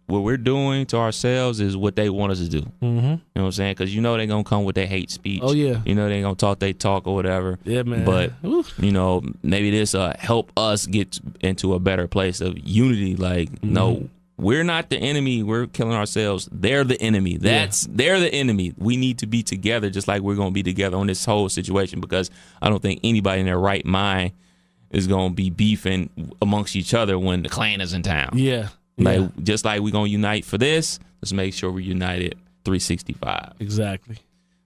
what we're doing to ourselves is what they want us to do. You know what I'm saying? Because you know they're going to come with their hate speech. Oh, yeah. You know they're going to talk they talk or whatever. Yeah, man. But, you know, maybe this help us get into a better place of unity. Like, no, we're not the enemy. We're killing ourselves. They're the enemy. They're the enemy. We need to be together just like we're going to be together on this whole situation, because I don't think anybody in their right mind is going to be beefing amongst each other when the Klan is in town. Yeah. Like, just like we're going to unite for this, let's make sure we're united 365. Exactly.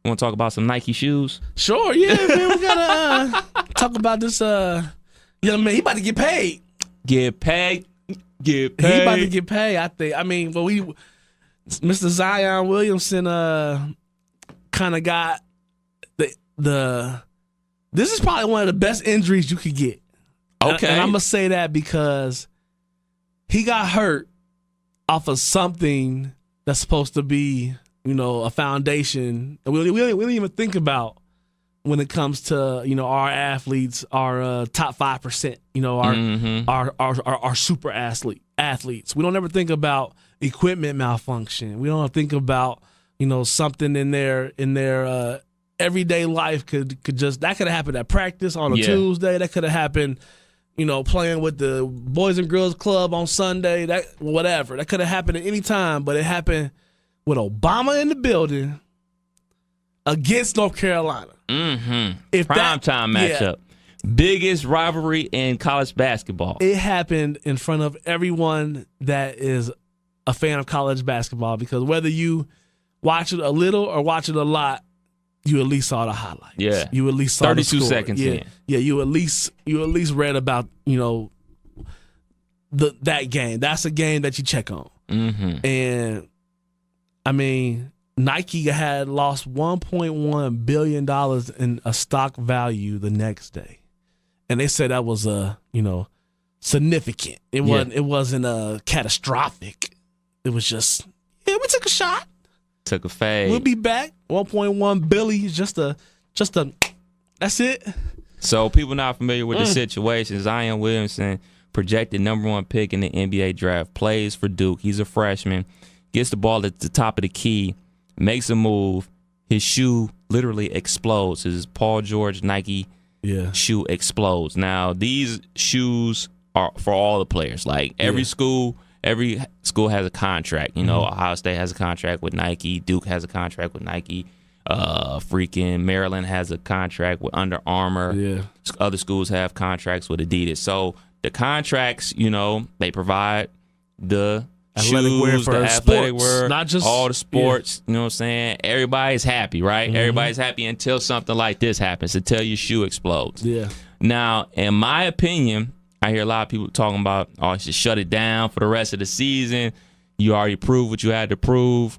Want to talk about some Nike shoes? Sure, yeah, man. We got to talk about this young man. He about to get paid. Get paid. get He about to paid. get paid, I think. I mean, but Mr. Zion Williamson kind of got the this is probably one of the best injuries you could get. Okay. And I'm going to say that because he got hurt off of something that's supposed to be, a foundation. We don't even think about when it comes to, our athletes, our top 5%, our super athletes. We don't ever think about equipment malfunction. We don't think about, something in their everyday life could have happened at practice on a Tuesday. That could have happened, playing with the Boys and Girls Club on Sunday. That could have happened at any time, but it happened with Obama in the building against North Carolina. Mm-hmm. Primetime matchup. Biggest rivalry in college basketball. It happened in front of everyone that is a fan of college basketball, because whether you watch it a little or watch it a lot, you at least saw the highlights. Yeah. You at least saw 32 the score. seconds in. Yeah, you at least read about, that game. That's a game that you check on. Mm-hmm. And I mean, Nike had lost $1.1 billion in a stock value the next day. And they said that was significant. It wasn't catastrophic. It was just, we took a shot. Took a fade. We'll be back. 1.1 billion, just a that's it. So people not familiar with the situation. Zion Williamson, projected number 1 pick in the NBA draft, plays for Duke. He's a freshman, gets the ball at the top of the key, makes a move. His shoe literally explodes. His Paul George Nike shoe explodes. Now, these shoes are for all the players. Like every school has a contract. Ohio State has a contract with Nike. Duke has a contract with Nike. Freaking Maryland has a contract with Under Armour. Yeah. Other schools have contracts with Adidas. So the contracts, they provide the Athletic shoes, wear for the athletic sports, wear, not just all the sports. You know what I'm saying? Everybody's happy, right? Mm-hmm. Everybody's happy until something like this happens, until your shoe explodes. Yeah. Now, in my opinion, I hear a lot of people talking about, you should shut it down for the rest of the season. You already proved what you had to prove.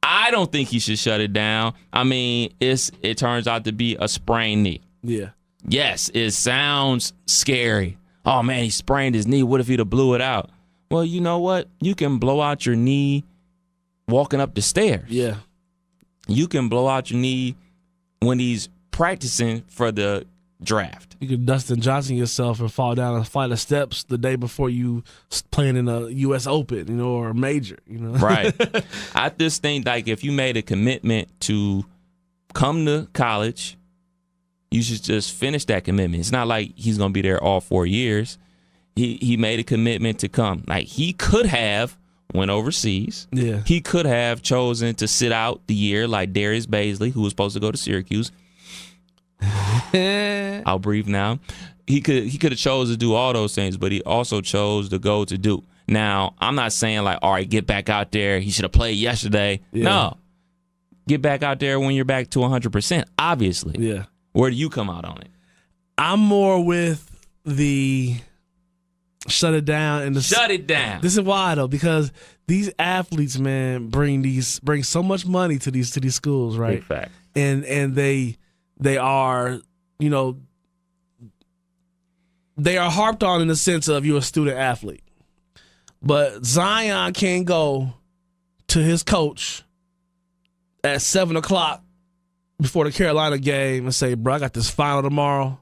I don't think he should shut it down. I mean, it turns out to be a sprained knee. Yeah. Yes, it sounds scary. Oh, man, he sprained his knee. What if he'd have blew it out? Well, you know what? You can blow out your knee walking up the stairs. Yeah. You can blow out your knee when he's practicing for the draft. You could Dustin Johnson yourself and fall down a flight of steps the day before you playing in a U.S. Open, or a major, Right. I just think, like, if you made a commitment to come to college, you should just finish that commitment. It's not like he's going to be there all 4 years. He made a commitment to come. Like, he could have went overseas. Yeah. He could have chosen to sit out the year like Darius Baisley, who was supposed to go to Syracuse. I'll breathe now. He could have chose to do all those things, but he also chose to go to Duke. Now, I'm not saying like, all right, get back out there. He should have played yesterday. Yeah. No. Get back out there when you're back to 100%, obviously. Yeah. Where do you come out on it? I'm more with the shut it down and Shut it down. This is why though, because these athletes, man, bring so much money to these schools, right? Big fact. And they are, they are harped on in the sense of you're a student athlete. But Zion can't go to his coach at 7:00 before the Carolina game and say, bro, I got this final tomorrow.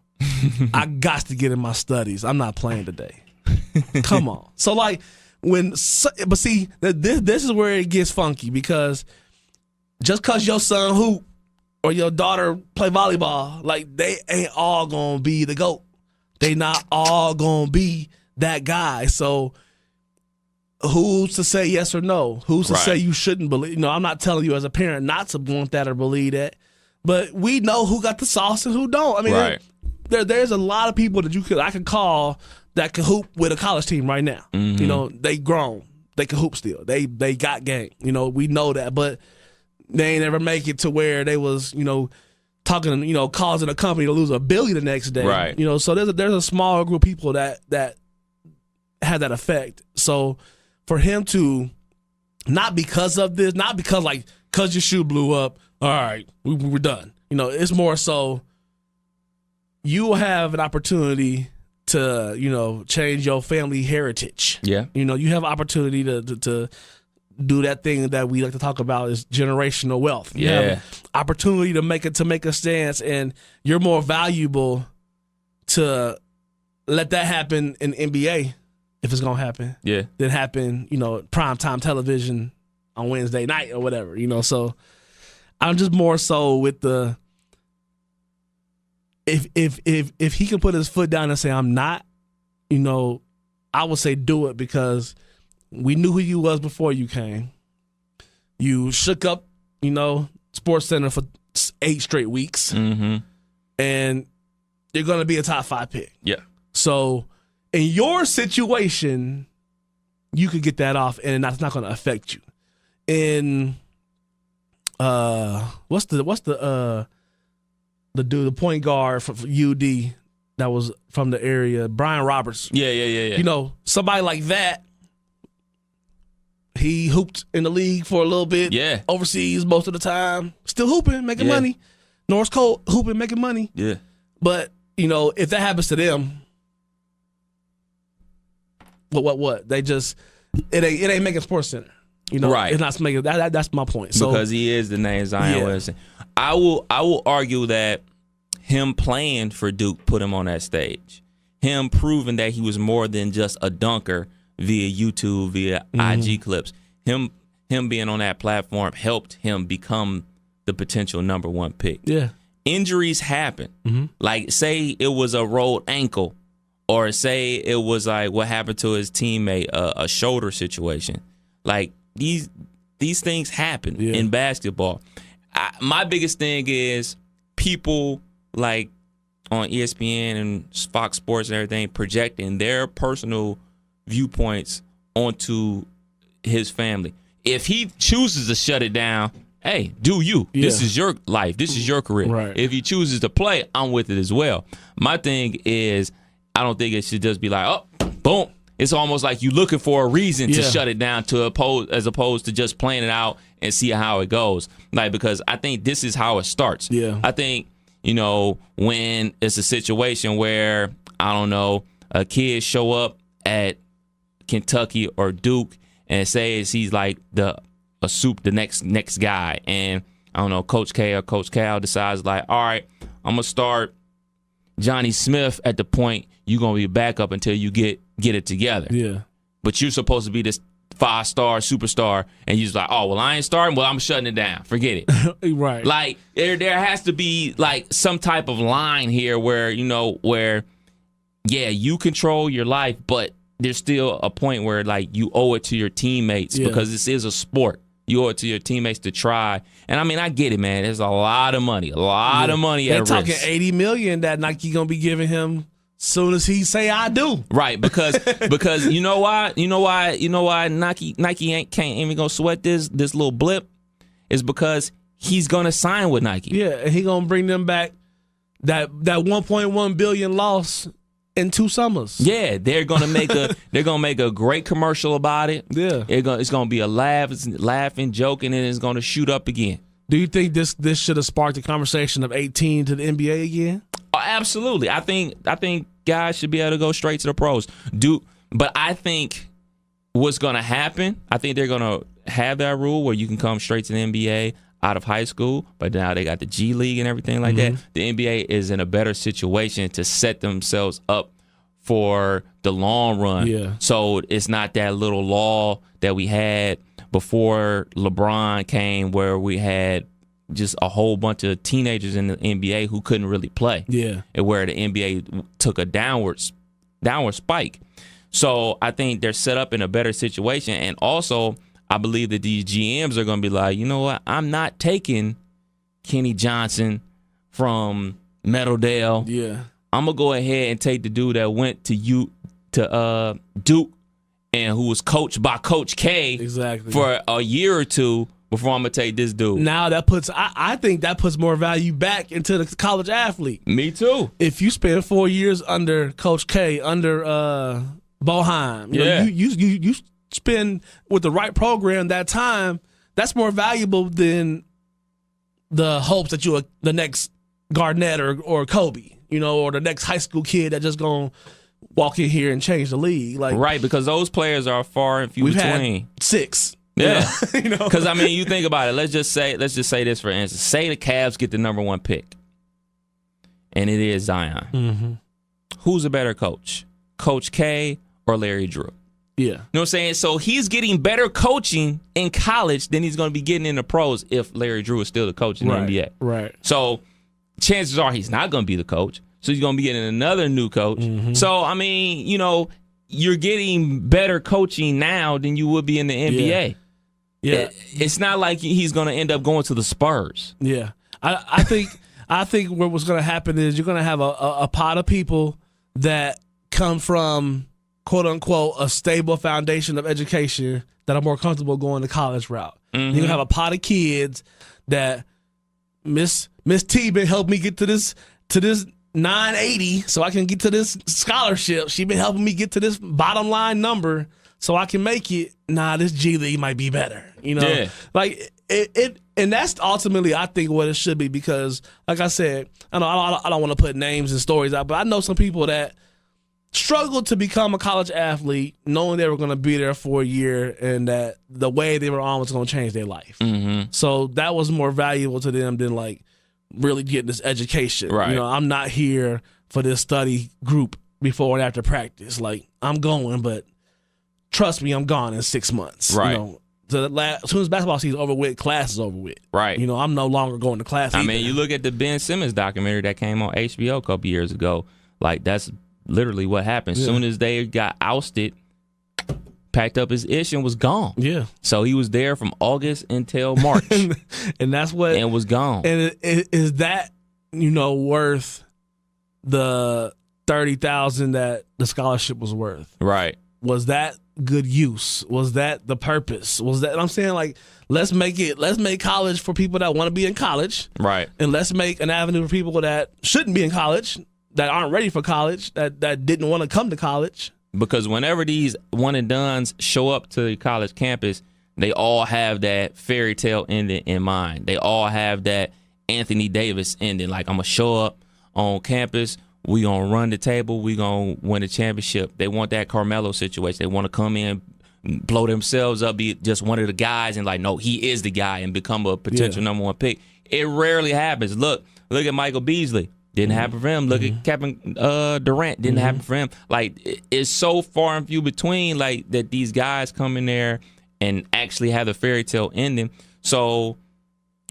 I got to get in my studies. I'm not playing today. Come on. So like but see, this is where it gets funky, because just because your son hoop or your daughter play volleyball, like, they ain't all gonna be the GOAT. They not all gonna be that guy. So who's to say yes or no? Who's to say you shouldn't believe? I'm not telling you as a parent not to want that or believe that, but we know who got the sauce and who don't. I mean, there's a lot of people that I could call that can hoop with a college team right now. Mm-hmm. They grown. They can hoop still. They got game. We know that, but they ain't ever make it to where they was, talking, causing a company to lose $1 billion the next day. Right. So there's a small group of people that have that effect. So for him to, not because of this, not because because your shoe blew up, all right, we're done. It's more so you have an opportunity to, change your family heritage. Yeah. You have opportunity to do that thing that we like to talk about is generational wealth. You have opportunity to make a stance, and you're more valuable to let that happen in NBA if it's gonna happen. Yeah. Than happen, primetime television on Wednesday night or whatever. So I'm just more so with the if he can put his foot down and say I'm not, I would say do it, because we knew who you was before you came. You shook up, Sports Center for 8 straight weeks, and you're going to be a top 5 pick. Yeah. So in your situation, you could get that off, and that's not going to affect you. In what's the dude, the point guard for UD that was from the area, Brian Roberts. Yeah. Somebody like that. He hooped in the league for a little bit. Yeah. Overseas most of the time. Still hooping, making money. North Cole hooping, making money. Yeah. But, if that happens to them, what? They just, it ain't making Sports Center. Right. It's not making that. That's my point. So, because he is the name Zion Williamson. I will argue that him playing for Duke put him on that stage. Him proving that he was more than just a dunker via YouTube, via IG clips. Him being on that platform helped him become the potential number 1 pick. Yeah. Injuries happen. Like, say it was a rolled ankle, or say it was like what happened to his teammate, a shoulder situation. Like, these things happen in basketball. My biggest thing is people like on ESPN and Fox Sports and everything projecting their personal viewpoints onto his family. If he chooses to shut it down, hey, do you. Yeah. This is your life. This is your career. Right. If he chooses to play, I'm with it as well. My thing is, I don't think it should just be like, oh, boom. It's almost like you looking for a reason to shut it down as opposed to just playing it out and see how it goes. Like, because I think this is how it starts. Yeah. I think, when it's a situation where, I don't know, a kid show up at Kentucky or Duke and says he's like the next guy, and I don't know, Coach K or Coach Cal decides like, all right, I'm gonna start Johnny Smith at the point. You're gonna be backup until you get it together. Yeah. But you're supposed to be this 5-star superstar, and you're just like, oh well, I ain't starting. Well, I'm shutting it down. Forget it. Right. Like there has to be like some type of line here where you control your life, but there's still a point where like you owe it to your teammates because this is a sport. You owe it to your teammates to try. And I mean, I get it, man. There's a lot of money. A lot of money at risk. They're talking $80 million that Nike gonna be giving him soon as he say I do. Right, because you know why Nike can't even gonna sweat this little blip is because he's gonna sign with Nike. Yeah, and he gonna bring them back that 1.1 billion loss in 2 summers. Yeah, they're gonna make a great commercial about it. Yeah, it's gonna be a laughing, joking, and it's gonna shoot up again. Do you think this should have sparked the conversation of 18 to the NBA again? Oh, absolutely. I think guys should be able to go straight to the pros. But I think what's gonna happen, I think they're gonna have that rule where you can come straight to the NBA out of high school, but now they got the G League and everything like that. The NBA is in a better situation to set themselves up for the long run. Yeah. So it's not that little law that we had before LeBron came where we had just a whole bunch of teenagers in the NBA who couldn't really play. Yeah. And where the NBA took a downward spike. So I think they're set up in a better situation. And also, I believe that these GMs are going to be like, you know what? I'm not taking Kenny Johnson from Meadowdale. Yeah. I'm going to go ahead and take the dude that went to Duke and who was coached by Coach K for a year or two before I'm going to take this dude. Now that puts, I think that puts more value back into the college athlete. Me too. If you spend 4 years under Coach K, under Boeheim. You know, Yeah. you spend with the right program that time. That's more valuable than the hopes that you're the next Garnett or Kobe, you know, or the next high school kid that just gonna walk in here and change the league. Like Right, because those players are far and few we've between. had 6. Yeah, you know, because I mean, you think about it. Let's just say this for instance. Say the Cavs get the number 1 pick, and it is Zion. Mm-hmm. Who's a better coach, Coach K or Larry Drew? Yeah. You know what I'm saying? So he's getting better coaching in college than he's going to be getting in the pros if Larry Drew is still the coach in the NBA. Right. So chances are he's not going to be the coach. So he's going to be getting another new coach. Mm-hmm. So, I mean, you know, you're getting better coaching now than you would be in the NBA. Yeah. It's not like he's going to end up going to the Spurs. Yeah. I think what was going to happen is you're going to have a pot of people that come from quote unquote a stable foundation of education that are more comfortable going the college route. Mm-hmm. You're gonna have a pot of kids that Miss T been helping me get to this 980 so I can get to this scholarship. She been helping me get to this bottom line number so I can make it. Nah, this G League might be better. You know, Yeah. like it and that's ultimately I think what it should be, because like I said, I don't want to put names and stories out, but I know some people that struggled to become a college athlete knowing they were going to be there for a year and that the way they were on was going to change their life. Mm-hmm. So that was more valuable to them than like really getting this education. Right. You know, I'm not here for this study group before and after practice. Like, I'm going, but trust me, I'm gone in 6 months. Right. You know, as soon as basketball season's over with, class is over with. Right. You know, I'm no longer going to class I either. mean, you look at the Ben Simmons documentary that came on HBO a couple years ago. Like, that's literally what happened. As soon as they got ousted, packed up his ish and was gone. Yeah. So he was there from August until March And that's what and was gone. And is that, you know, worth the $30,000 that the scholarship was worth? Right. Was that good use? Was that the purpose? Was that, I'm saying, like, let's make college for people that want to be in college, Right. and let's make an avenue for people that shouldn't be in college, that aren't ready for college, that didn't want to come to college. Because whenever these one and dones show up to the college campus, they all have that fairy tale ending in mind. They all have that Anthony Davis ending. Like, I'm going to show up on campus. We going to run the table. We going to win the championship. They want that Carmelo situation. They want to come in, blow themselves up, be just one of the guys, and like, no, he is the guy and become a potential number 1 pick. It rarely happens. Look at Michael Beasley. Didn't happen for him. Look at Kevin Durant. Didn't happen for him. Like, it's so far and few between, like, that these guys come in there and actually have the fairy tale ending. So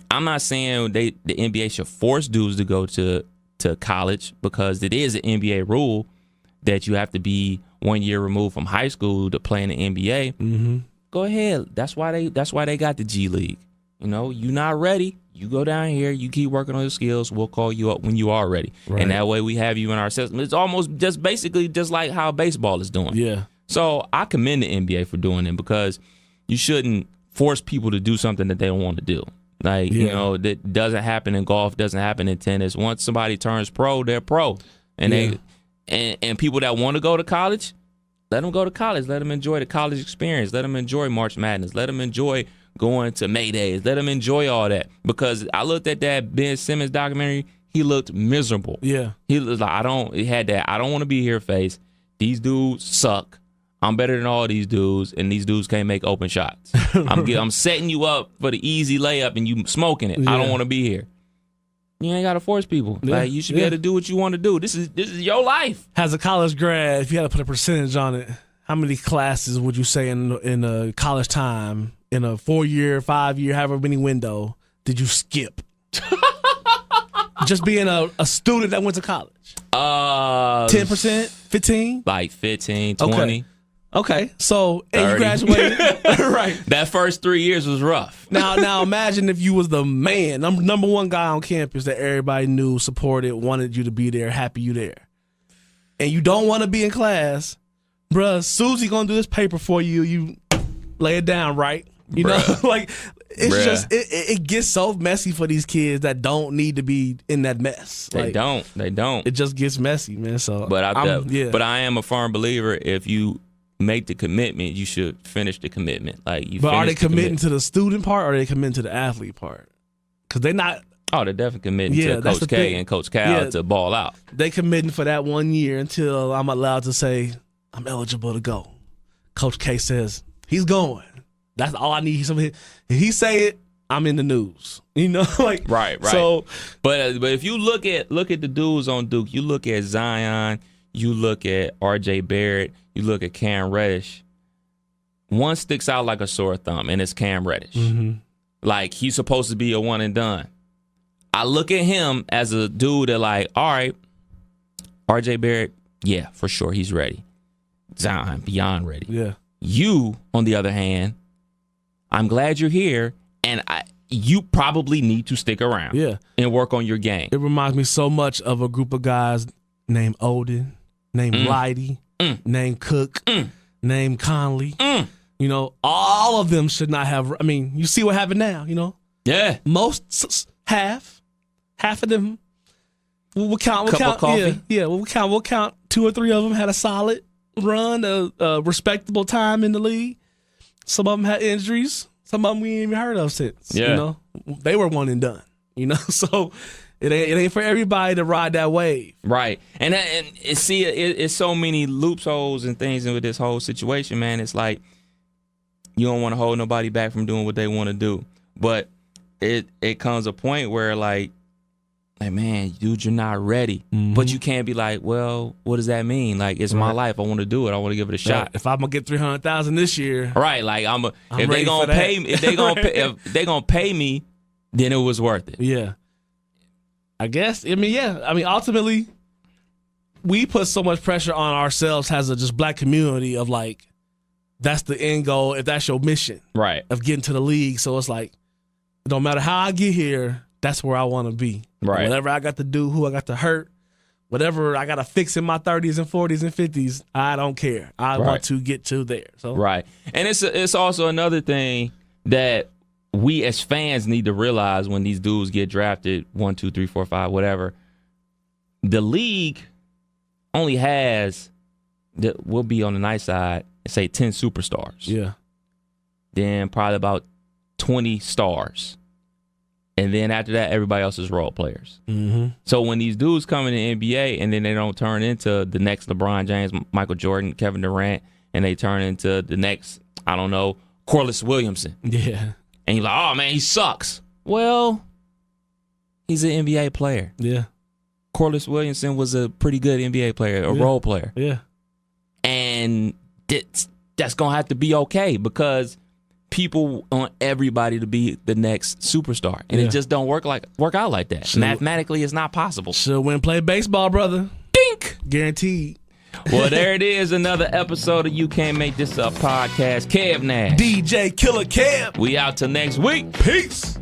I'm not saying the NBA should force dudes to go to college, because it is an NBA rule that you have to be 1 year removed from high school to play in the NBA. Mm-hmm. Go ahead. That's why they got the G League. You know, you're not ready. You go down here, you keep working on your skills, we'll call you up when you are ready. Right. And that way we have you in our system. It's almost just basically just like how baseball is doing. Yeah. So I commend the NBA for doing it, because you shouldn't force people to do something that they don't want to do. Like, you know, that doesn't happen in golf, doesn't happen in tennis. Once somebody turns pro, they're pro. And and people that want to go to college, let them go to college. Let them enjoy the college experience. Let them enjoy March Madness. Let them enjoy going to May Days. Let them enjoy all that. Because I looked at that Ben Simmons documentary, he looked miserable. Yeah. He was like, I don't want to be here face. These dudes suck. I'm better than all these dudes, and these dudes can't make open shots. I'm setting you up for the easy layup, and you smoking it. I don't want to be here. You ain't gotta force people. Yeah. Like, you should be able to do what you want to do. This is your life. As a college grad, if you had to put a percentage on it, how many classes would you say in a college time, in a 4-year, 5-year, however many window, did you skip? Just being a student that went to college. 10%, 15, like 15, 20. Okay, so and 30. you graduated, right? That first 3 years was rough. Now imagine if you was the man, number 1 guy on campus that everybody knew, supported, wanted you to be there, happy you there, and you don't want to be in class, bruh. Susie gonna do this paper for you. You lay it down, right? You know, like It's Bruh. just it gets so messy for these kids that don't need to be in that mess. They don't. It just gets messy, man. So, But but I am a firm believer. If you make the commitment, you should finish the commitment. Like you. But are they finish the committing to the student part, or are they committing to the athlete part? Because they're not. Oh, they're definitely committing Yeah, to that's Coach the K thing. and Coach Cal Yeah. to ball out. They committing for that 1 year until I'm allowed to say I'm eligible to go. Coach K says he's going. That's all I need. If he say it, I'm in the news. You know, like Right. So, But if you look at the dudes on Duke, you look at Zion, you look at R.J. Barrett, you look at Cam Reddish. One sticks out like a sore thumb, and it's Cam Reddish. Like he's supposed to be a one and done. I look at him as a dude that like, all right, R.J. Barrett, yeah, for sure, he's ready. Zion, beyond ready. yeah. You, on the other hand, I'm glad you're here, and you probably need to stick around Yeah. and work on your game. It reminds me so much of a group of guys named Odin, named Leidy, named Cook, named Conley. You know, all of them should not have. I mean, you see what happened now, you know? Yeah. Most, half of them, we'll count. Cup of coffee? Yeah, we'll count 2 or 3 of them had a solid run, a respectable time in the league. Some of them had injuries. Some of them we ain't even heard of since. Yeah. You know, they were one and done. You know, so it ain't for everybody to ride that wave. Right. And it's so many loopholes and things with this whole situation, man. It's like you don't want to hold nobody back from doing what they want to do. But it comes a point where like, man, dude, you're not ready. But you can't be like, well, what does that mean? Like, it's my life. I want to do it. I want to give it a shot. If I'm gonna get 300,000 this year, Right, like if they ready gonna for that. pay me, if they gonna pay me, then it was worth it. yeah. I guess. I mean, ultimately, we put so much pressure on ourselves as a just black community of like, that's the end goal. If that's your mission Right, of getting to the league, so it's like, it don't matter how I get here. That's where I want to be. Right. Whatever I got to do, who I got to hurt, whatever I got to fix in my 30s and 40s and 50s, I don't care. I Right. want to get to there. So right, and it's also another thing that we as fans need to realize when these dudes get drafted 1, 2, 3, 4, 5, whatever. The league only has we'll be on the nice side, say 10 superstars. yeah, Then probably about 20 stars. And then after that, everybody else is role players. So when these dudes come in the NBA and then they don't turn into the next LeBron James, Michael Jordan, Kevin Durant, and they turn into the next, I don't know, Corliss Williamson. yeah, And you're like, oh, man, he sucks. Well, he's an NBA player. yeah, Corliss Williamson was a pretty good NBA player, a Yeah. role player. yeah. And that's going to have to be okay because people want everybody to be the next superstar. And Yeah. it just don't work out like that. Sure. Mathematically, it's not possible. Should win play baseball, brother. Dink! Guaranteed. Well, there it is. Another episode of You Can't Make This Up podcast. Kev Nash. DJ Killer Kev. We out till next week. Peace.